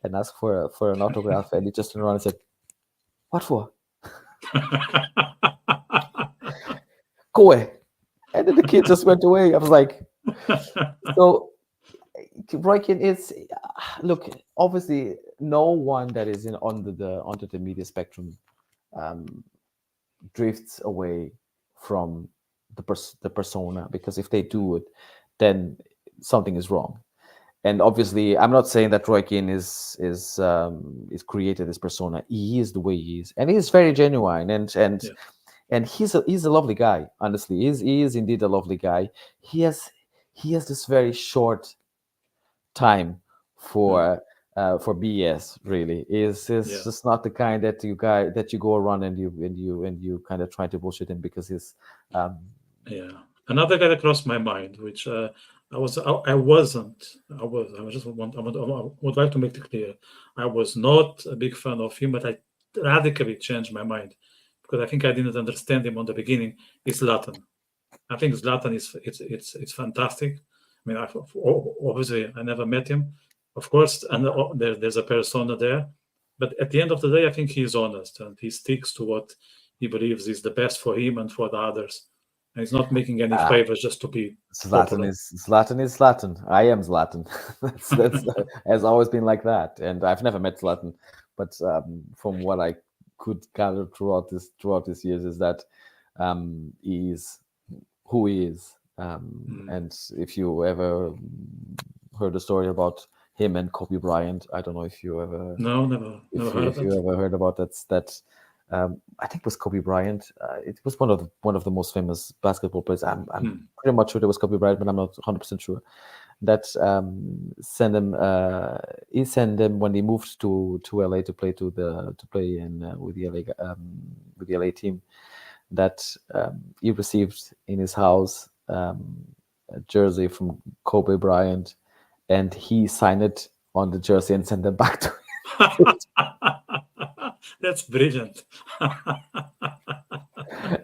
an autograph, and he just turned around and said, "What for? Go away." And then the kid just went away. I was like, so Roy Keane is, look, obviously no one that is onto the media spectrum drifts away from the persona, because if they do it, then something is wrong. And obviously, I'm not saying that Roy Keane is created this persona. He is the way he is, and he is very genuine, and he's a lovely guy. Honestly, he is indeed a lovely guy. He has this very short time for BS. Really, is just not the kind that you go around and you kind of try to bullshit him, because he's another guy that crossed my mind, which I would like to make it clear. I was not a big fan of him, but I radically changed my mind, because I think I didn't understand him on the beginning. Is Zlatan. I think Zlatan it's fantastic. I mean, obviously I never met him, of course, and there's a persona there, but at the end of the day, I think he's honest and he sticks to what he believes is the best for him and for the others, and he's not making any favors just to be Zlatan popular. is Zlatan. I am Zlatan. that's has always been like that, and I've never met Zlatan, but from what I could gather throughout these years is that he is who he is. And if you ever heard a story about him and Kobe Bryant, I don't know if you ever never heard if you ever heard about that. I think it was Kobe Bryant. It was one of the most famous basketball players. I'm pretty much sure it was Kobe Bryant, but I'm not 100% sure. That sent him. He sent him when he moved to LA to play with the LA team. That he received in his house a jersey from Kobe Bryant, and he signed it on the jersey and sent it back to him. That's brilliant.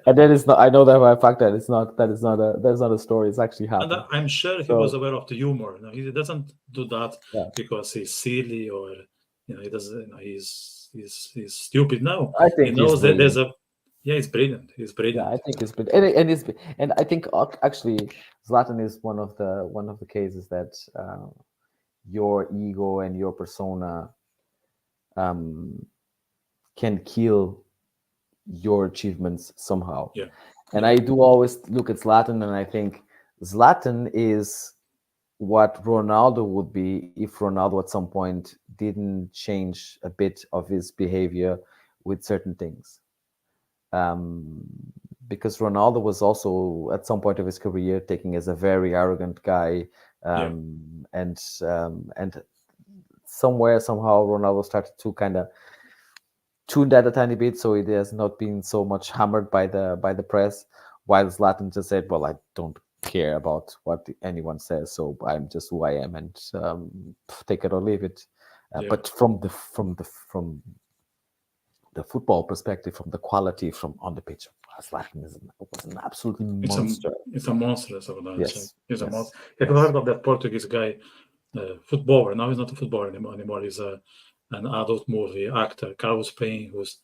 And that is not. I know that by fact that is not a story. It's actually happened. And I'm sure he was aware of the humor. No, he doesn't do that because he's silly or he doesn't. He's stupid. No, I think he knows that there's a. Yeah, he's brilliant. He's brilliant. Yeah, I think it's brilliant, and I think actually Zlatan is one of the cases that your ego and your persona can kill your achievements somehow. Yeah. And I do always look at Zlatan, and I think Zlatan is what Ronaldo would be if Ronaldo at some point didn't change a bit of his behavior with certain things. Because Ronaldo was also at some point of his career taken as a very arrogant guy, and somewhere somehow Ronaldo started to kind of tune that a tiny bit, so it has not been so much hammered by the press. While Zlatan just said, "Well, I don't care about what anyone says, so I'm just who I am, and take it or leave it." But from the football perspective, from the quality from on the pitch, Zlatan was an absolute It's monster. a monster, as I would say. Yes, He's a yes, monster. Have you yes. heard of that Portuguese guy, footballer? Now he's not a footballer anymore. He's an adult movie actor, Carlos Paine, who's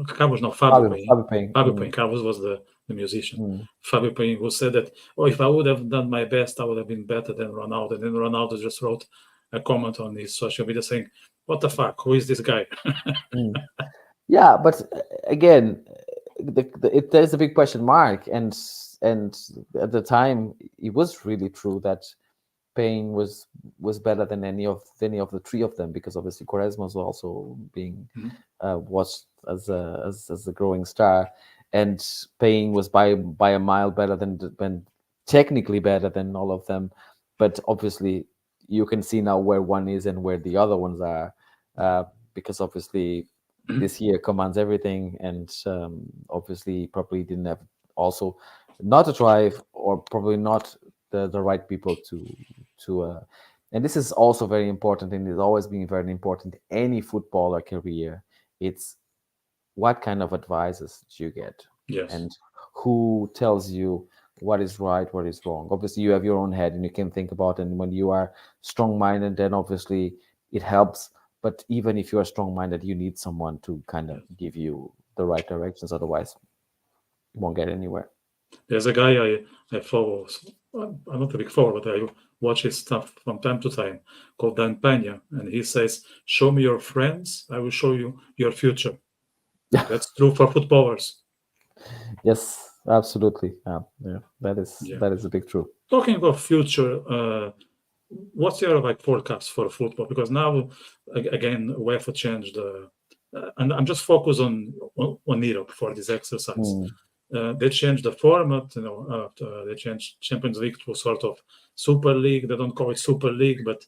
Carlos, no, Fabio Paine. Fabio Paine. Fabio Paine. Carlos was the musician. Mm. Fabio Paine, who said that, oh, if I would have done my best, I would have been better than Ronaldo. And then Ronaldo just wrote a comment on his social media saying, what the fuck, who is this guy? Mm. Yeah, but again, there's a big question mark, and at the time, it was really true that Payne was better than any of the three of them, because obviously Quaresma was also being watched as a growing star, and Payne was by a mile better than technically better than all of them, but obviously you can see now where one is and where the other ones are, because obviously this year commands everything, and obviously probably didn't have also not a drive, or probably not the right people to and this is also very important, and it's always been very important any footballer career. It's what kind of advices do you get, Yes. and who tells you what is right, what is wrong. Obviously you have your own head and you can think about it, and when you are strong-minded, then obviously it helps. But even if you are strong-minded, you need someone to kind of give you the right directions, otherwise you won't get anywhere. There's a guy I follow. I'm not a big follower, but I watch his stuff from time to time, called Dan Pena, and he says, "Show me your friends, I will show you your future." That's true for footballers. Yes, absolutely. Yeah, that is a big truth. Talking about future, what's your forecast for football? Because now, again, UEFA changed, and I'm just focused on Europe for this exercise. They changed the format, they changed Champions League to a sort of Super League. They don't call it Super League, but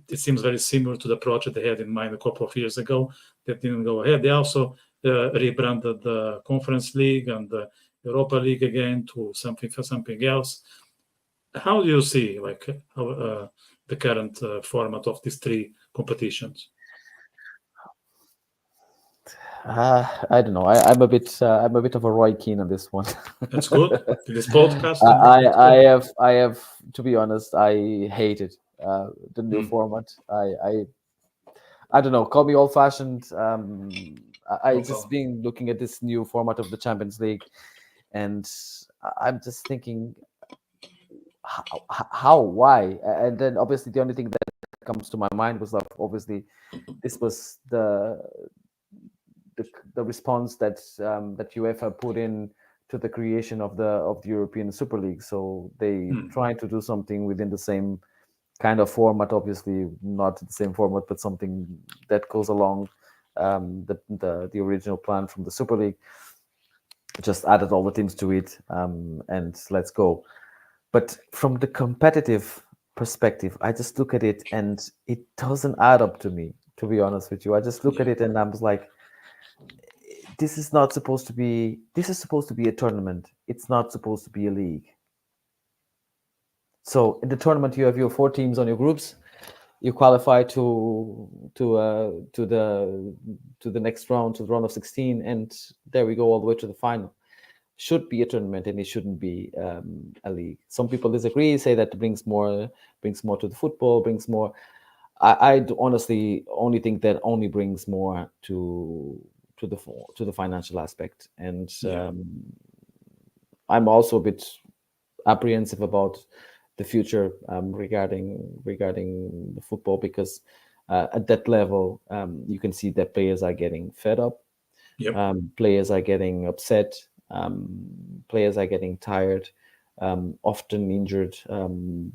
it seems very similar to the project they had in mind a couple of years ago that didn't go ahead. They also rebranded the Conference League and the Europa League again to something else. How do you see the current format of these three competitions? I don't know. I'm a bit of a Roy Keane on this one. That's good. This podcast. I have to be honest, I hated the new format. I don't know. Call me old fashioned. I just been looking at this new format of the Champions League, and I'm just thinking, how, why? And then obviously the only thing that comes to my mind was obviously this was the response that UEFA put in to the creation of the European Super League. So they trying to do something within the same kind of format, obviously not the same format, but something that goes along the original plan from the Super League. Just added all the teams to it, and let's go. But from the competitive perspective, I just look at it and it doesn't add up to me, to be honest with you. I just look at it and I'm like, this is supposed to be a tournament. It's not supposed to be a league. So in the tournament, you have your 4 teams on your groups. You qualify to the next round, to the round of 16, and there we go all the way to the final. Should be a tournament, and it shouldn't be a league. Some people disagree, say that brings more to the football, brings more. I honestly only think that only brings more to the financial aspect, and I'm also a bit apprehensive about the future regarding the football, because at that level you can see that players are getting fed up. Players are getting upset. Players are getting tired, often injured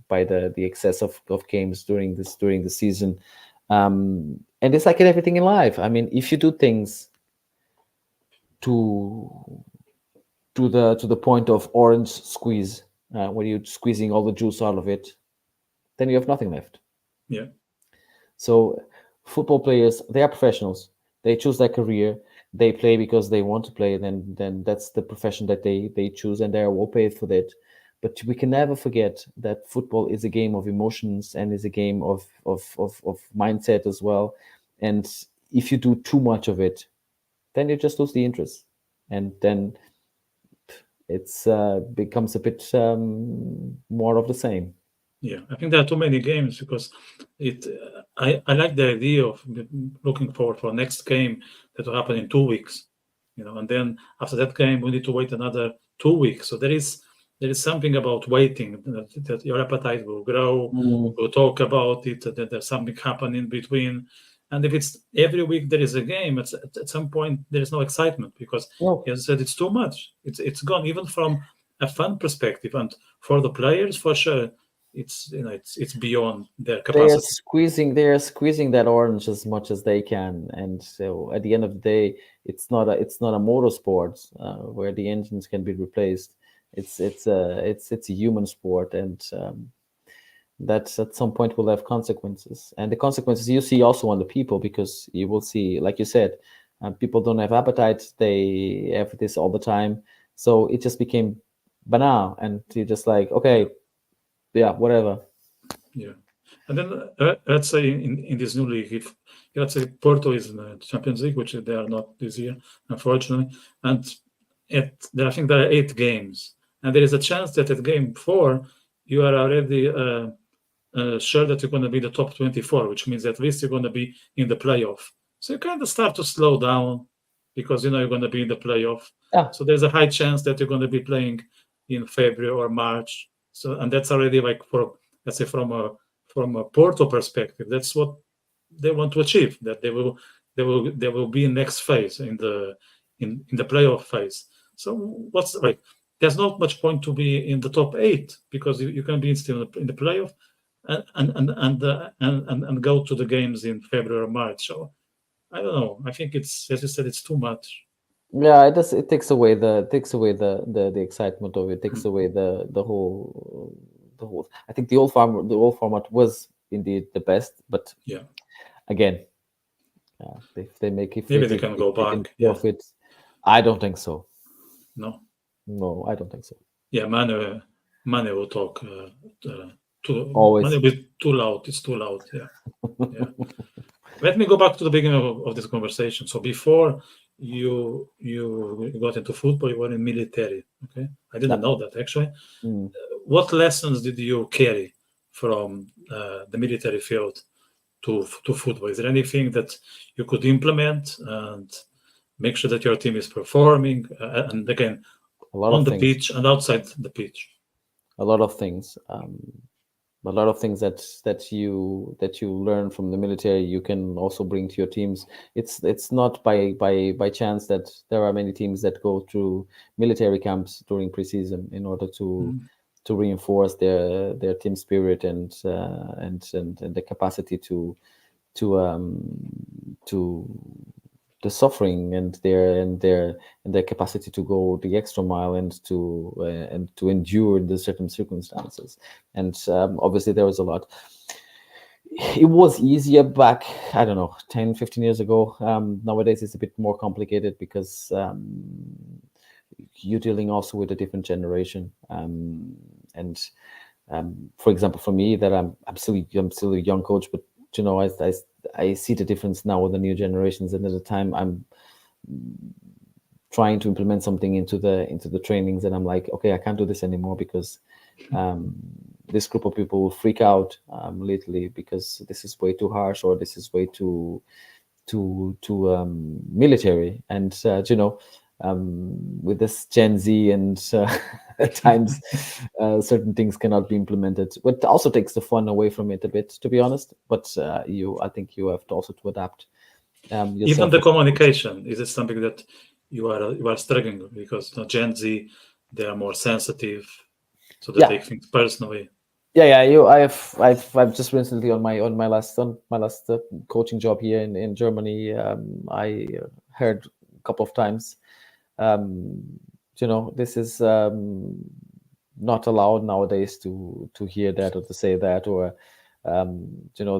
by the excess of games during the season, and it's like everything in life. I mean, if you do things to the point of orange squeeze, where you're squeezing all the juice out of it, then you have nothing left. Yeah. So football players, they are professionals. They choose their career. They play because they want to play. Then that's the profession that they choose, and they are well paid for that. But we can never forget that football is a game of emotions and is a game of mindset as well. And if you do too much of it, then you just lose the interest. And then it's becomes a bit more of the same. Yeah, I think there are too many games because it. I like the idea of looking forward for next game that will happen in 2 weeks, and then after that game we need to wait another 2 weeks. So there is something about waiting that your appetite will grow. We'll talk about it. That there's something happening in between, and if it's every week there is a game, at some point there is no excitement because, No, as I said, it's too much. It's gone even from a fun perspective, and for the players for sure it's beyond their capacity. they are squeezing that orange as much as they can, and so at the end of the day, it's not a motorsport where the engines can be replaced. It's a human sport, and that at some point will have consequences. And the consequences you see also on the people, because you will see, like you said, people don't have appetite. They have this all the time, so it just became banal, and you're just like, okay, yeah, whatever. Yeah. And then let's say in this new league, if let's say Porto is in the Champions League, which they are not this year, unfortunately, and I think there are 8 games, and there is a chance that at game 4 you are already sure that you're going to be the top 24, which means at least you're going to be in the playoff. So you kind of start to slow down because you're going to be in the playoff. Yeah, So there's a high chance that you're going to be playing in February or March. So and that's already like for, let's say, from a Porto perspective, that's what they want to achieve. That they will be in next phase in the playoff phase. So what's like? There's not much point to be in the top 8 because you can be still in the playoff and go to the games in February or March. So I don't know. I think it's, as you said, it's too much. yeah, it does. It takes away the excitement of it. It takes away the whole. I think the old format was indeed the best, but Yeah, again, yeah, if they make if they maybe they can can if go they can back. Yeah, profit, I don't think so. no, No, I don't think so. yeah. Mane will talk. Mane Always. will be too loud. It's too loud. Yeah, yeah. Let me go back to the beginning of this conversation. So before you got into football, you were in military. Okay, I didn't Yeah. know that actually. Mm. What lessons did you carry from the military field to football? Is there anything that you could implement and make sure that your team is performing? And again, A lot on of the things. pitch and outside the pitch. A lot of things. A lot of things that you learn from the military you can also bring to your teams. It's not by chance that there are many teams that go through military camps during preseason in order to Mm. reinforce their team spirit and the capacity to to the suffering and their capacity to go the extra mile and to endure the certain circumstances. And obviously there was a lot. It was easier back, I don't know, 10, 15 years ago. Nowadays it's a bit more complicated because you're dealing also with a different generation. And for example, for me, that I'm still a young coach, but I see the difference now with the new generations. And at the time I'm trying to implement something into the trainings, and I'm like, okay, I can't do this anymore because this group of people will freak out lately because this is way too harsh, or this is way too military. And with this Gen Z, and at times certain things cannot be implemented, but also takes the fun away from it a bit, to be honest. But I think you have to also to adapt Even yourself the as a coach. communication, is it something that you are struggling with? Because Gen Z, they are more sensitive, so they Yeah, take things personally. yeah. I've just recently on my last coaching job here in Germany. I heard a couple of times, um, this is not allowed nowadays to hear that or to say that, or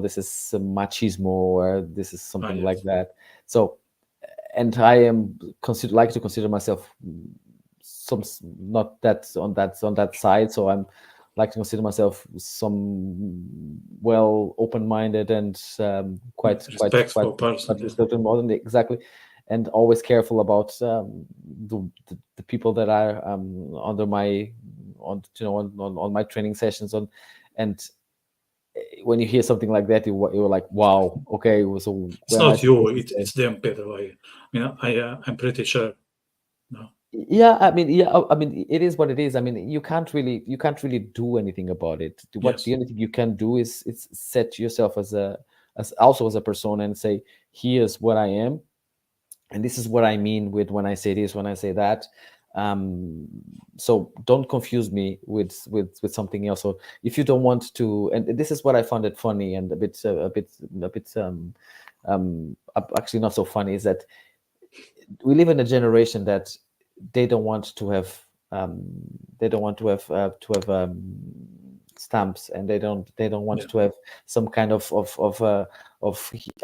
this is some machismo, or this is Ah, something like yes. that. So, and I am like to consider myself some not that on that side. So I'm like to consider myself some open-minded and quite Respectful person. Yeah. respected modern, exactly. and always careful about the people that are under my on my training sessions on. And when you hear something like that, you're like, wow, okay, so It's where am I not you, supposed to say? it's them, Pedro. I'm pretty sure. No. Yeah, I mean, it is what it is. I mean, you can't really do anything about it. What Yes. the only thing you can do is set yourself as also as a persona and say, here's what I am, and this is what I mean with when I say this, when I say that. Um, so don't confuse me with something else. So if you don't want to, and this is what I found it funny and actually not so funny, is that we live in a generation that they don't want to have um, they don't want stamps, and they don't want Yeah. to have some kind of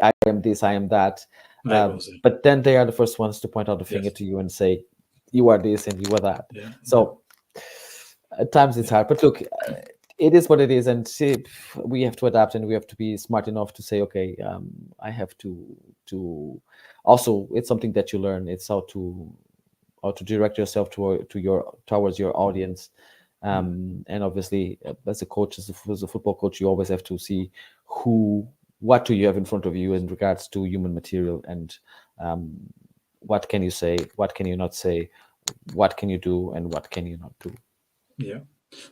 I am this, I am that. Labels. But then they are the first ones to point out the finger Yes. to you and say, you are this and you are that. Yeah. So at times it's Yeah. hard, but look, it is what it is, and see, we have to adapt, and we have to be smart enough to say, okay, I have to also, it's something that you learn. It's how to direct yourself towards your audience. And obviously, as a coach, as a football coach, you always have to see what do you have in front of you in regards to human material, and um, what can you say, what can you not say, what can you do, and what can you not do. Yeah.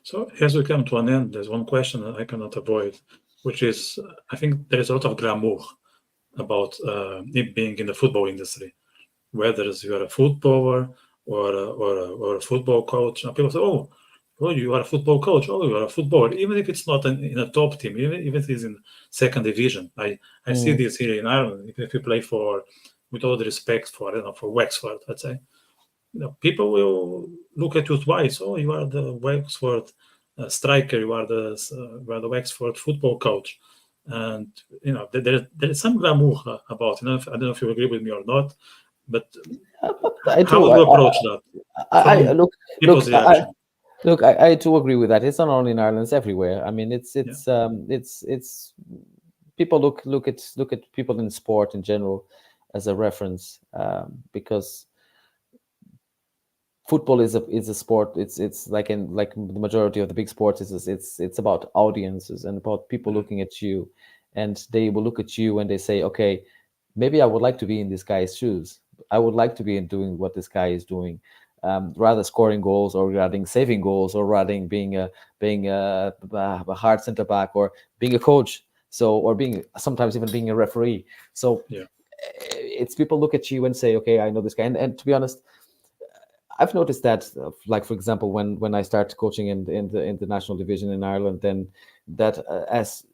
So as we come to an end, there's one question that I cannot avoid, which is I think there's a lot of glamour about it being in the football industry, whether you are a footballer or a football coach. And people say, oh, you are a football coach. Oh, you are a footballer. Even if it's not in a top team, even if it's in second division. I see Mm. this here in Ireland. If you play for, with all the respect for, I don't know, for Wexford, let's say, people will look at you twice. Oh, you are the Wexford striker. You are the Wexford football coach, and there is some glamour about. I don't know if you agree with me or not, but I how do. would you approach that I from look, people's reaction? I do agree with that. It's not only in Ireland; it's everywhere. I mean, Yeah, it's people look at people in sport in general as a reference, because football is a sport. It's like the majority of the big sports. It's about audiences and about people yeah, looking at you, and they will look at you and they say, okay, maybe I would like to be in this guy's shoes. I would like to be in doing what this guy is doing, rather scoring goals, or rather saving goals, or rather being a hard center back, or being a coach. So, or being sometimes even being a referee. So yeah, it's people look at you and say, okay, I know this guy. And to be honest, I've noticed that, like for example, when I started coaching in the national division in Ireland, then that as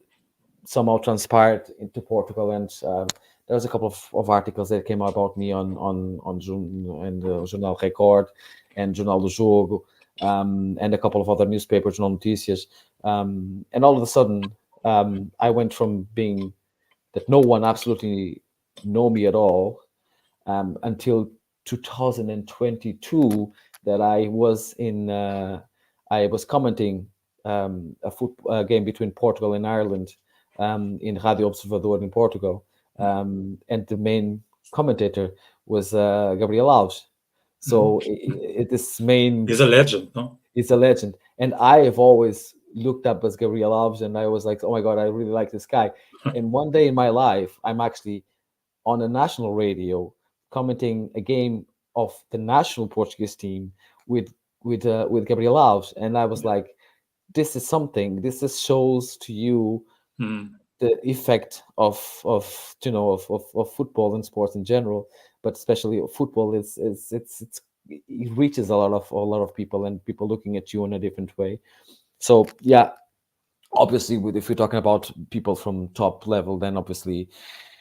somehow transpired into Portugal, and there was a couple of articles that came out about me on Jornal Record and Jornal do Jogo, and a couple of other newspapers, Jornal Notícias, and all of a sudden, I went from being that no one absolutely know me at all, until 2022, that I was commenting a football game between Portugal and Ireland, in Radio Observador in Portugal, and the main commentator was Gabriel Alves. mhm. So this main He's a legend, no? is a legend, and I have always looked up as Gabriel Alves, and I was like, oh my god, I really like this guy. And one day in my life, I'm actually on a national radio commenting a game of the national Portuguese team with with Gabriel Alves, and I was Yeah. like, this is something. This just shows to you Mm, the effect of football and sports in general, but especially football it reaches a lot of people, and people looking at you in a different way. So yeah, obviously, if we're talking about people from top level, then obviously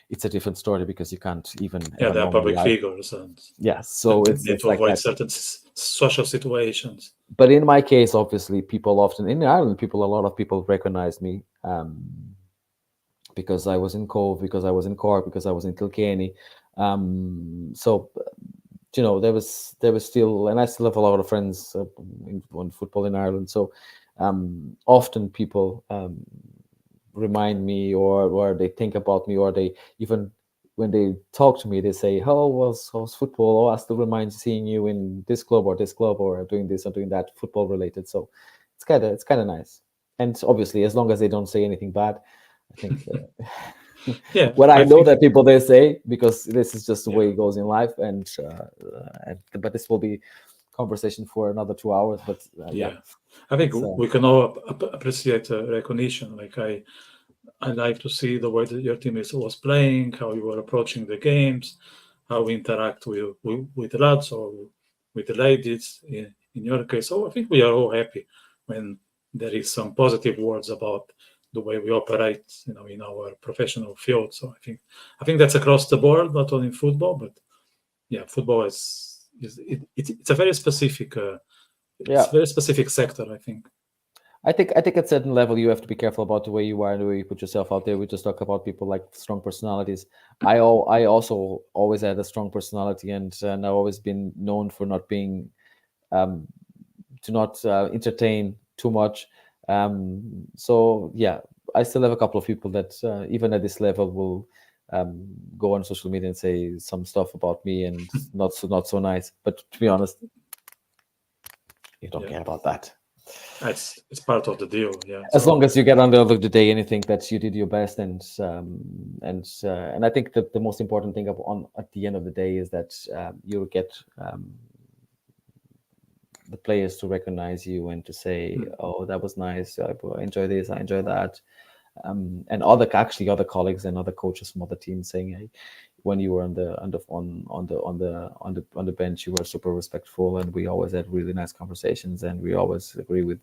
it's a different story, because you can't even yeah, ever they are public normalize. figures and Yeah, so and it's need it's to like avoid that. certain social situations. But in my case, obviously, people often in Ireland, a lot of people recognize me, because I was in Cove, because I was in Cork, because I was in Kilkenny. So there was still, and I still have a lot of friends on football in Ireland. So often people remind me, or they think about me, or they even when they talk to me, they say, "How was football? Oh, I still remind seeing you in this club or doing this or doing that football related." So it's kind of nice. And obviously, as long as they don't say anything bad, I think. Yeah, What I I know think that people they say, because this is just the yeah, way it goes in life, but this will be conversation for another 2 hours. But yeah, yeah. I think it's we can all appreciate recognition. Like I like to see the way that your team was playing, how you were approaching the games, how we interact with the lads or with the ladies in your case. So I think we are all happy when there is some positive words about the way we operate, in our professional field. So I think that's across the board, not only in football, but yeah, football it's a very specific yeah. it's a very specific sector, I think. I think at certain level you have to be careful about the way you are and the way you put yourself out there. We just talk about people like strong personalities. I also always had a strong personality, and I've always been known for not being um, to not entertain too much. So yeah, I still have a couple of people that even at this level will go on social media and say some stuff about me and not so nice. But to be honest, you don't Yeah, care about that. it's part of the deal. Yeah. As So long as you get on the end of the day and you think that you did your best, and I think that the most important thing at the end of the day is that you get the players to recognize you and to say, "Oh, that was nice. I enjoy this. I enjoy that." And other colleagues and other coaches from other teams saying, "Hey, when you were on the bench, you were super respectful, and we always had really nice conversations, and we always agree with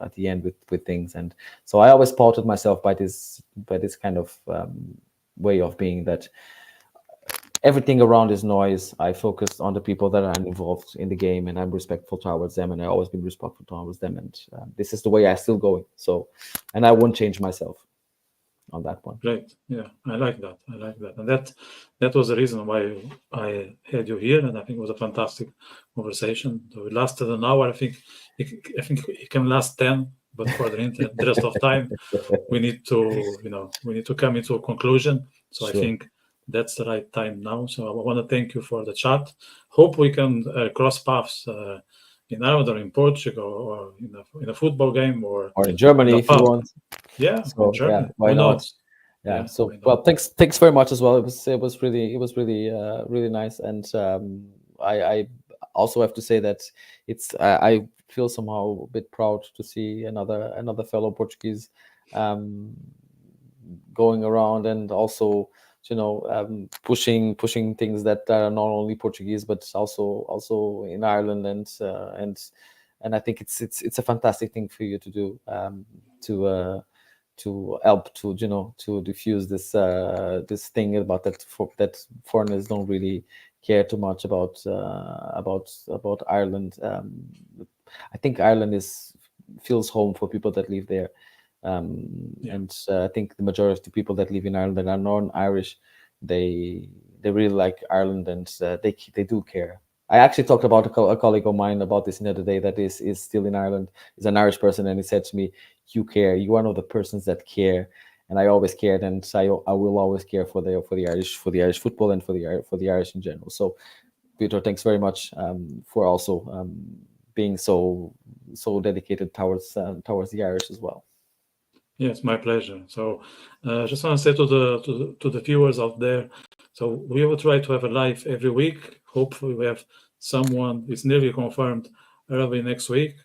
at the end with things." And so I always spotted myself by this kind of way of being that everything around is noise. I focused on the people that are involved in the game, and I'm respectful towards them, and I always been respectful towards them. And this is the way I still going. So, and I won't change myself on that one. great. Yeah, I like that. And that was the reason why I had you here, and I think it was a fantastic conversation. So it lasted an hour. I think it can last 10, but for the rest of time, we need to come into a conclusion. So I Sure. think that's the right time now. So I want to thank you for the chat. Hope we can cross paths in Ireland or in Portugal or in a football game or Or in in Germany a if you pub. want. Yeah, in So yeah, Germany. why Who not? knows? Yeah. Yeah, So why well, not? thanks very much as well. It was really nice, and I also have to say that I feel somehow a bit proud to see another fellow Portuguese um, going around and also pushing things that are not only Portuguese but also in Ireland, and I think it's a fantastic thing for you to do, to help to diffuse this thing about that foreigners don't really care too much about Ireland. I think Ireland feels home for people that live there. Yeah. And I think the majority of the people that live in Ireland that are non-Irish, they really like Ireland, and they do care. I actually talked about a colleague of mine about this the other day that is still in Ireland, is an Irish person, and he said to me, "You care. You are one of the persons that care." And I always cared, and I will always care for the Irish football and for the Irish in general. So, Peter, thanks very much for also being so dedicated towards the Irish as well. Yes, my pleasure. So, just want to say to the viewers out there, so we will try to have a live every week. Hopefully, we have someone. It's nearly confirmed early next week.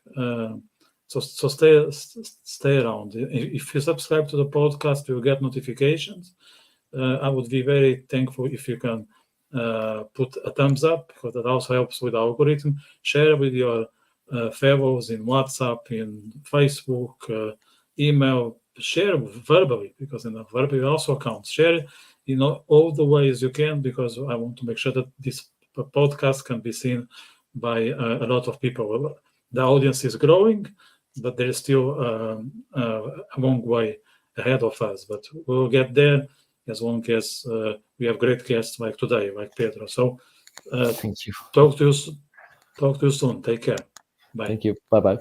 So stay around. If you subscribe to the podcast, you'll get notifications. I would be very thankful if you can put a thumbs up, because that also helps with the algorithm. Share with your fellows in WhatsApp, in Facebook, email. Share verbally, because verbally also counts. Share all the ways you can, because I want to make sure that this podcast can be seen by a lot of people. The audience is growing, but there is still a long way ahead of us, but we'll get there as long as we have great guests like today, like Pedro. So Thank you. talk to you soon. Take care. Bye. Thank you. Bye bye.